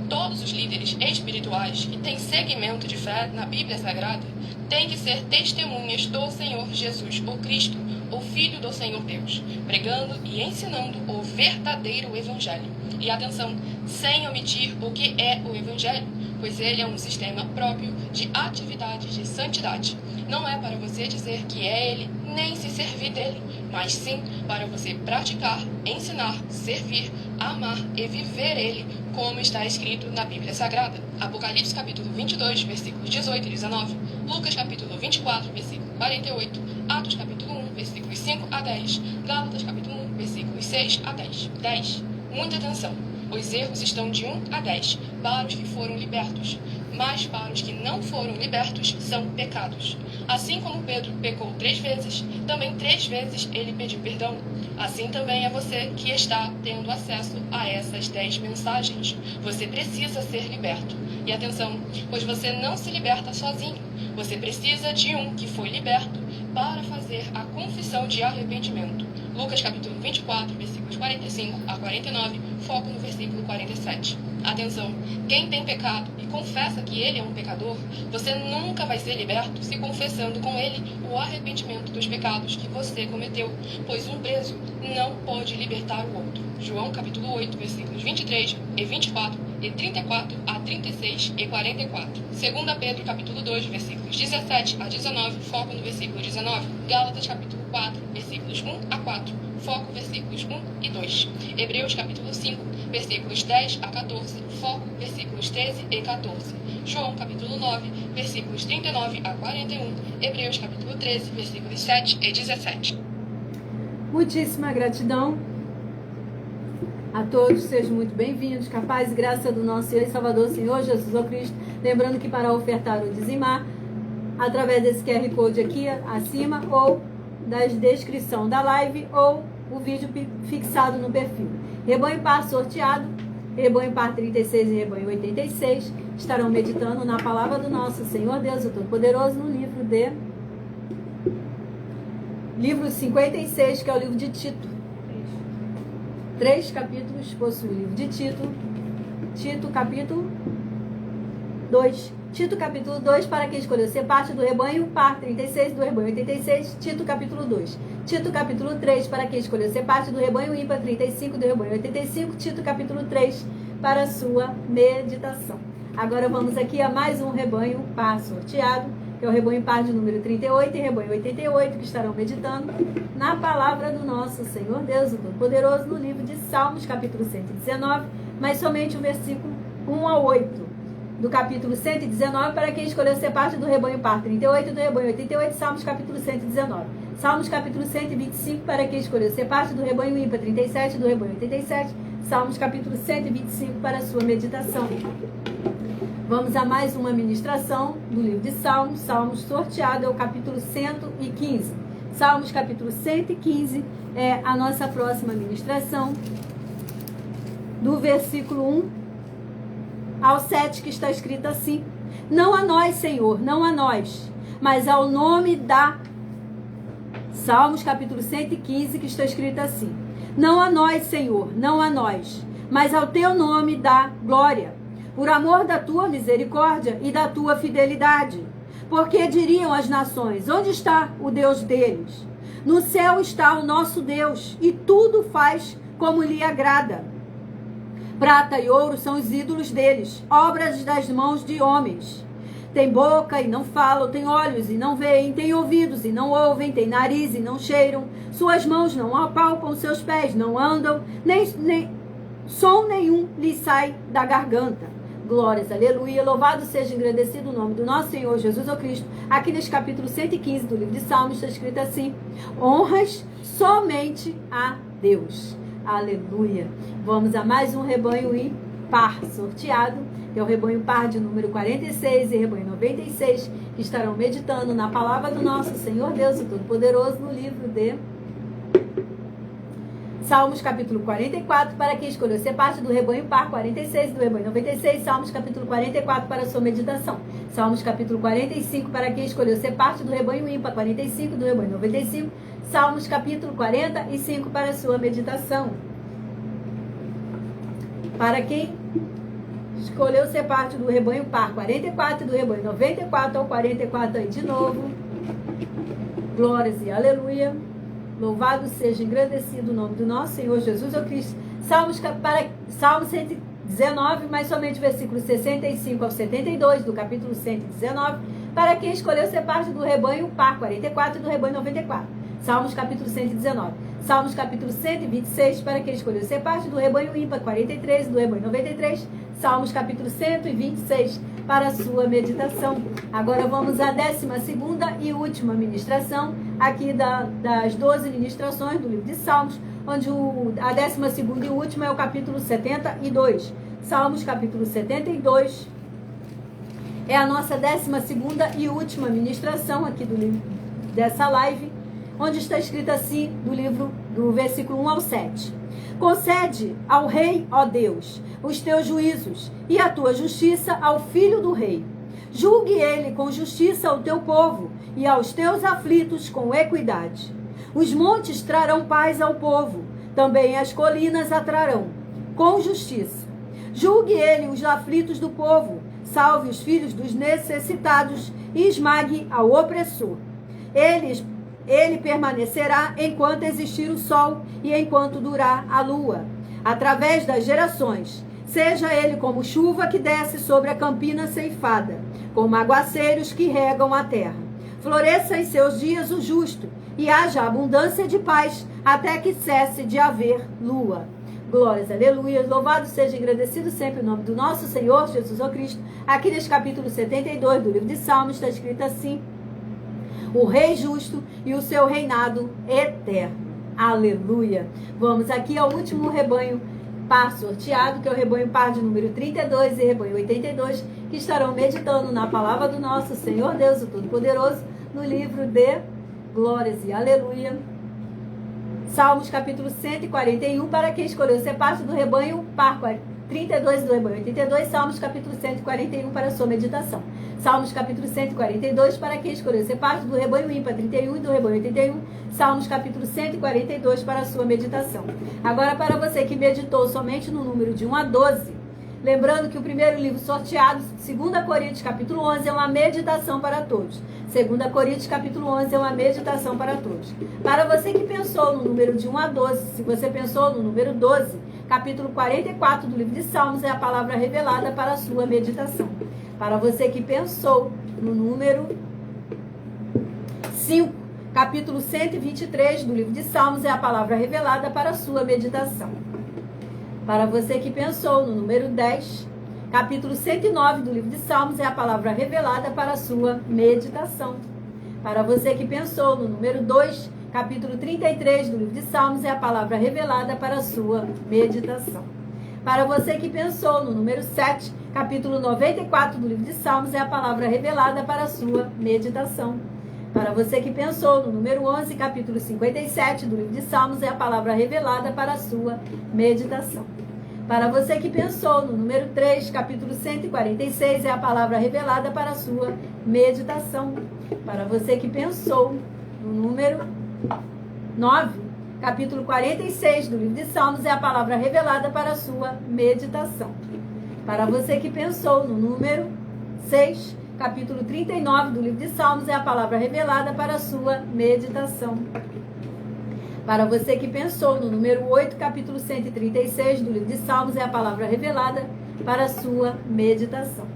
Todos os líderes espirituais que têm segmento de fé na Bíblia Sagrada têm que ser testemunhas do Senhor Jesus, o Cristo, o Filho do Senhor Deus, pregando e ensinando o verdadeiro Evangelho. E atenção, sem omitir o que é o Evangelho, pois ele é um sistema próprio de atividades de santidade. Não é para você dizer que é ele, nem se servir dele, mas sim para você praticar, ensinar, servir, amar e viver ele, como está escrito na Bíblia Sagrada. Apocalipse capítulo 22, versículos 18 e 19, Lucas capítulo 24, versículo 48, Atos capítulo 1, versículos 5 a 10, Gálatas capítulo 1, versículos 6 a 10. 10. Muita atenção. Os erros estão de 1 a 10 para os que foram libertos, mas para os que não foram libertos são pecados. Assim como Pedro pecou 3 vezes, também 3 vezes ele pediu perdão. Assim também é você que está tendo acesso a essas 10 mensagens. Você precisa ser liberto. E atenção, pois você não se liberta sozinho. Você precisa de um que foi liberto para fazer a confissão de arrependimento. Lucas capítulo 24, versículos 45 a 49, foco no versículo 47. Atenção, quem tem pecado e confessa que ele é um pecador, você nunca vai ser liberto se confessando com ele o arrependimento dos pecados que você cometeu, pois um preso não pode libertar o outro. João capítulo 8, versículos 23 e 24 e 34 a 36 e 44. 2 Pedro capítulo 2, versículos 17 a 19, foco no versículo 19. Gálatas capítulo 4, versículos 1 a 4, foco versículos 1 e 2. Hebreus capítulo 5, versículos 10 a 14, foco versículos 13 e 14. João capítulo 9, versículos 39 a 41. Hebreus capítulo 13, versículos 7 e 17. Muitíssima gratidão a todos, sejam muito bem-vindos. Que a paz e graça do nosso Senhor e Salvador, Senhor Jesus o Cristo. Lembrando que para ofertar ou dizimar, através desse QR Code aqui acima, ou da descrição da live, ou o vídeo fixado no perfil. Rebanho Par sorteado, Rebanho Par 36 e Rebanho 86, estarão meditando na palavra do nosso Senhor Deus, o Todo-Poderoso, no livro 56, que é o livro de Tito. 3 capítulos possui o livro de Tito. Tito capítulo 2. Tito capítulo 2, para quem escolheu ser parte do Rebanho Par 36, do Rebanho 86, Tito capítulo 2. Tito capítulo 3, para quem escolheu ser parte do Rebanho Ímpar 35, do Rebanho 85, Tito capítulo 3, para a sua meditação. Agora vamos aqui a mais um Rebanho Par sorteado, que é o Rebanho Par de número 38 e Rebanho 88, que estarão meditando na palavra do nosso Senhor Deus, o Todo-Poderoso, no livro de Salmos, capítulo 119, mas somente o versículo 1 a 8. Do capítulo 119, para quem escolheu ser parte do Rebanho Par 38 e do Rebanho 88, Salmos capítulo 119. Salmos capítulo 125, para quem escolheu ser parte do Rebanho Ímpar 37 e do Rebanho 87, Salmos capítulo 125, para a sua meditação. Vamos a mais uma ministração do livro de Salmos. Salmos sorteado é o capítulo 115. Salmos capítulo 115 é a nossa próxima ministração, do versículo 1 ao 7, que está escrito assim: não a nós, Senhor, não a nós, mas ao nome da... Salmos capítulo 115, que está escrito assim: não a nós, Senhor, não a nós, mas ao teu nome dá glória, por amor da tua misericórdia e da tua fidelidade. Porque diriam as nações: onde está o Deus deles? No céu está o nosso Deus, e tudo faz como lhe agrada. Prata e ouro são os ídolos deles, obras das mãos de homens. Tem boca e não falam, tem olhos e não veem, tem ouvidos e não ouvem, tem nariz e não cheiram, suas mãos não apalpam, seus pés não andam, nem som nenhum lhes sai da garganta. Glórias, aleluia, louvado seja, engrandecido o nome do nosso Senhor Jesus o Cristo. Aqui neste capítulo 115 do livro de Salmos está escrito assim: honras somente a Deus. Aleluia. Vamos a mais um Rebanho Par sorteado, que é o Rebanho Par de número 46 e Rebanho 96, que estarão meditando na palavra do nosso Senhor Deus, o Todo-Poderoso, no livro de Salmos capítulo 44, para quem escolheu ser parte do Rebanho Par 46, do Rebanho 96, Salmos capítulo 44 para a sua meditação. Salmos capítulo 45, para quem escolheu ser parte do Rebanho Ímpar 45, do Rebanho 95, Salmos capítulo 45 para a sua meditação. Para quem escolheu ser parte do Rebanho Par 44 e do Rebanho 94 ao 44 aí de novo. Glórias e aleluia. Louvado seja, engrandecido o nome do nosso Senhor Jesus o Cristo. Salmo 119, mas somente versículos 65 ao 72 do capítulo 119, para quem escolheu ser parte do rebanho par 44 e do rebanho 94. Salmos capítulo 119. Salmos capítulo 126, para quem escolheu ser parte do rebanho ímpar 43 e do rebanho 93. Salmos capítulo 126, para a sua meditação. Agora vamos à 12ª e última ministração, aqui das 12 ministrações do livro de Salmos, onde a 12ª e última é o capítulo 72. Salmos capítulo 72 é a nossa 12ª e última ministração aqui do livro, dessa live, onde está escrito assim, do livro, do versículo 1 ao 7. Concede ao rei, ó Deus, os teus juízos e a tua justiça ao filho do rei. Julgue ele com justiça ao teu povo e aos teus aflitos com equidade. Os montes trarão paz ao povo, também as colinas a trarão, com justiça. Julgue ele os aflitos do povo, salve os filhos dos necessitados e esmague ao opressor. Ele permanecerá enquanto existir o sol e enquanto durar a lua, através das gerações. Seja ele como chuva que desce sobre a campina ceifada, como aguaceiros que regam a terra. Floresça em seus dias o justo, e haja abundância de paz, até que cesse de haver lua. Glórias, aleluia. Louvado seja e agradecido sempre o nome do nosso Senhor Jesus Cristo. Aqui neste capítulo 72 do livro de Salmos está escrito assim: o rei justo e o seu reinado eterno. Aleluia. Vamos aqui ao último rebanho par sorteado, que é o rebanho par de número 32 e rebanho 82, que estarão meditando na palavra do nosso Senhor Deus, o Todo-Poderoso, no livro de Glórias e Aleluia. Salmos capítulo 141, para quem escolheu ser parte do rebanho par 32 do rebanho 82, Salmos capítulo 141 para a sua meditação. Salmos capítulo 142, para quem escolheu ser parte do rebanho ímpar 31 e do rebanho 81, Salmos capítulo 142 para a sua meditação. Agora, para você que meditou somente no número de 1 a 12, lembrando que o primeiro livro sorteado, 2 Coríntios capítulo 11, é uma meditação para todos. 2 Coríntios capítulo 11 é uma meditação para todos. Para você que pensou no número de 1 a 12, se você pensou no número 12, capítulo 44 do livro de Salmos é a palavra revelada para a sua meditação. Para você que pensou no número 5, capítulo 123 do livro de Salmos é a palavra revelada para a sua meditação. Para você que pensou no número 10, capítulo 109 do livro de Salmos é a palavra revelada para a sua meditação. Para você que pensou no número 2, capítulo 33 do livro de Salmos é a palavra revelada para a sua meditação. Para você que pensou no número 7, capítulo 94 do livro de Salmos é a palavra revelada para a sua meditação. Para você que pensou no número 11, capítulo 57 do livro de Salmos é a palavra revelada para a sua meditação. Para você que pensou no número 3, capítulo 146 é a palavra revelada para a sua meditação. Para você que pensou no número 9, capítulo 46 do livro de Salmos é a palavra revelada para a sua meditação. Para você que pensou no número 6, capítulo 39 do livro de Salmos é a palavra revelada para a sua meditação. Para você que pensou no número 8, capítulo 136 do livro de Salmos é a palavra revelada para a sua meditação.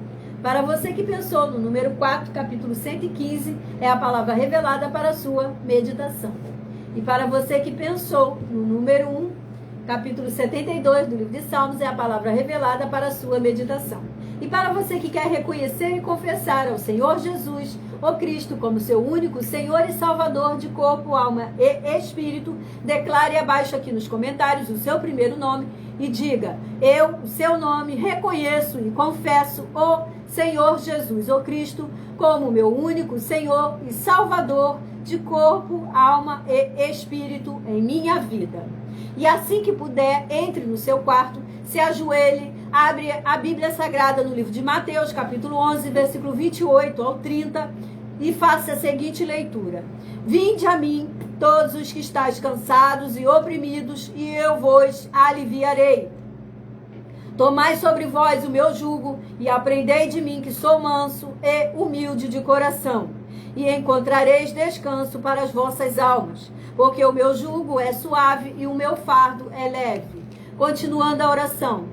Para você que pensou no número 4, capítulo 115 é a palavra revelada para a sua meditação. E para você que pensou no número 1, capítulo 72 do livro de Salmos é a palavra revelada para a sua meditação. E para você que quer reconhecer e confessar ao Senhor Jesus, o Cristo, como seu único Senhor e Salvador de corpo, alma e espírito, declare abaixo aqui nos comentários o seu primeiro nome e diga: eu, o seu nome, reconheço e confesso o Senhor Jesus, o Cristo, como meu único Senhor e Salvador de corpo, alma e espírito em minha vida. E assim que puder, entre no seu quarto, se ajoelhe, abre a Bíblia Sagrada no livro de Mateus, capítulo 11, versículo 28 ao 30, e faça a seguinte leitura: vinde a mim, todos os que estáis cansados e oprimidos, e eu vos aliviarei. Tomai sobre vós o meu jugo, e aprendei de mim, que sou manso e humilde de coração, e encontrareis descanso para as vossas almas, porque o meu jugo é suave e o meu fardo é leve. Continuando a oração: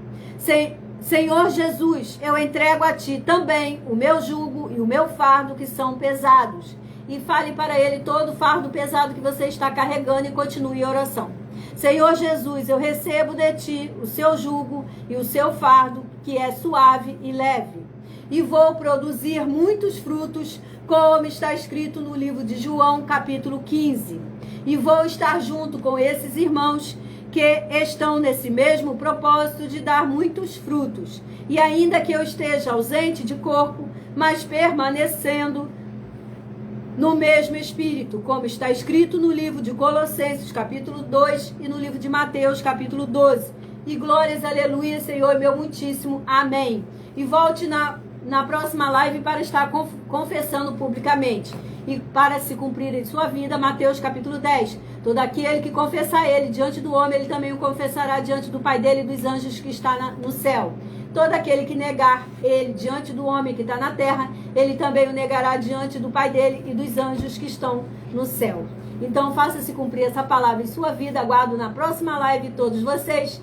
Senhor Jesus, eu entrego a ti também o meu jugo e o meu fardo que são pesados. E fale para ele todo o fardo pesado que você está carregando e continue em oração. Senhor Jesus, eu recebo de ti o seu jugo e o seu fardo, que é suave e leve. E vou produzir muitos frutos, como está escrito no livro de João, capítulo 15. E vou estar junto com esses irmãos que estão nesse mesmo propósito de dar muitos frutos. E ainda que eu esteja ausente de corpo, mas permanecendo no mesmo Espírito, como está escrito no livro de Colossenses, capítulo 2, e no livro de Mateus, capítulo 12. E glórias, aleluia, Senhor, meu muitíssimo, amém. E volte na próxima live para estar confessando publicamente. E para se cumprir em sua vida, Mateus capítulo 10. Todo aquele que confessar ele diante do homem, ele também o confessará diante do Pai dele e dos anjos que está no céu. Todo aquele que negar ele diante do homem que está na terra, ele também o negará diante do Pai dele e dos anjos que estão no céu. Então faça-se cumprir essa palavra em sua vida. Aguardo na próxima live todos vocês,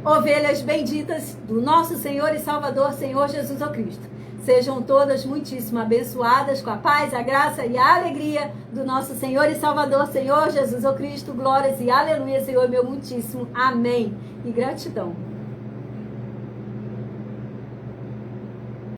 ovelhas benditas do nosso Senhor e Salvador, Senhor Jesus Cristo. Sejam todas muitíssimo abençoadas com a paz, a graça e a alegria do nosso Senhor e Salvador, Senhor Jesus Cristo. Glórias e aleluia, Senhor meu muitíssimo. Amém. E gratidão.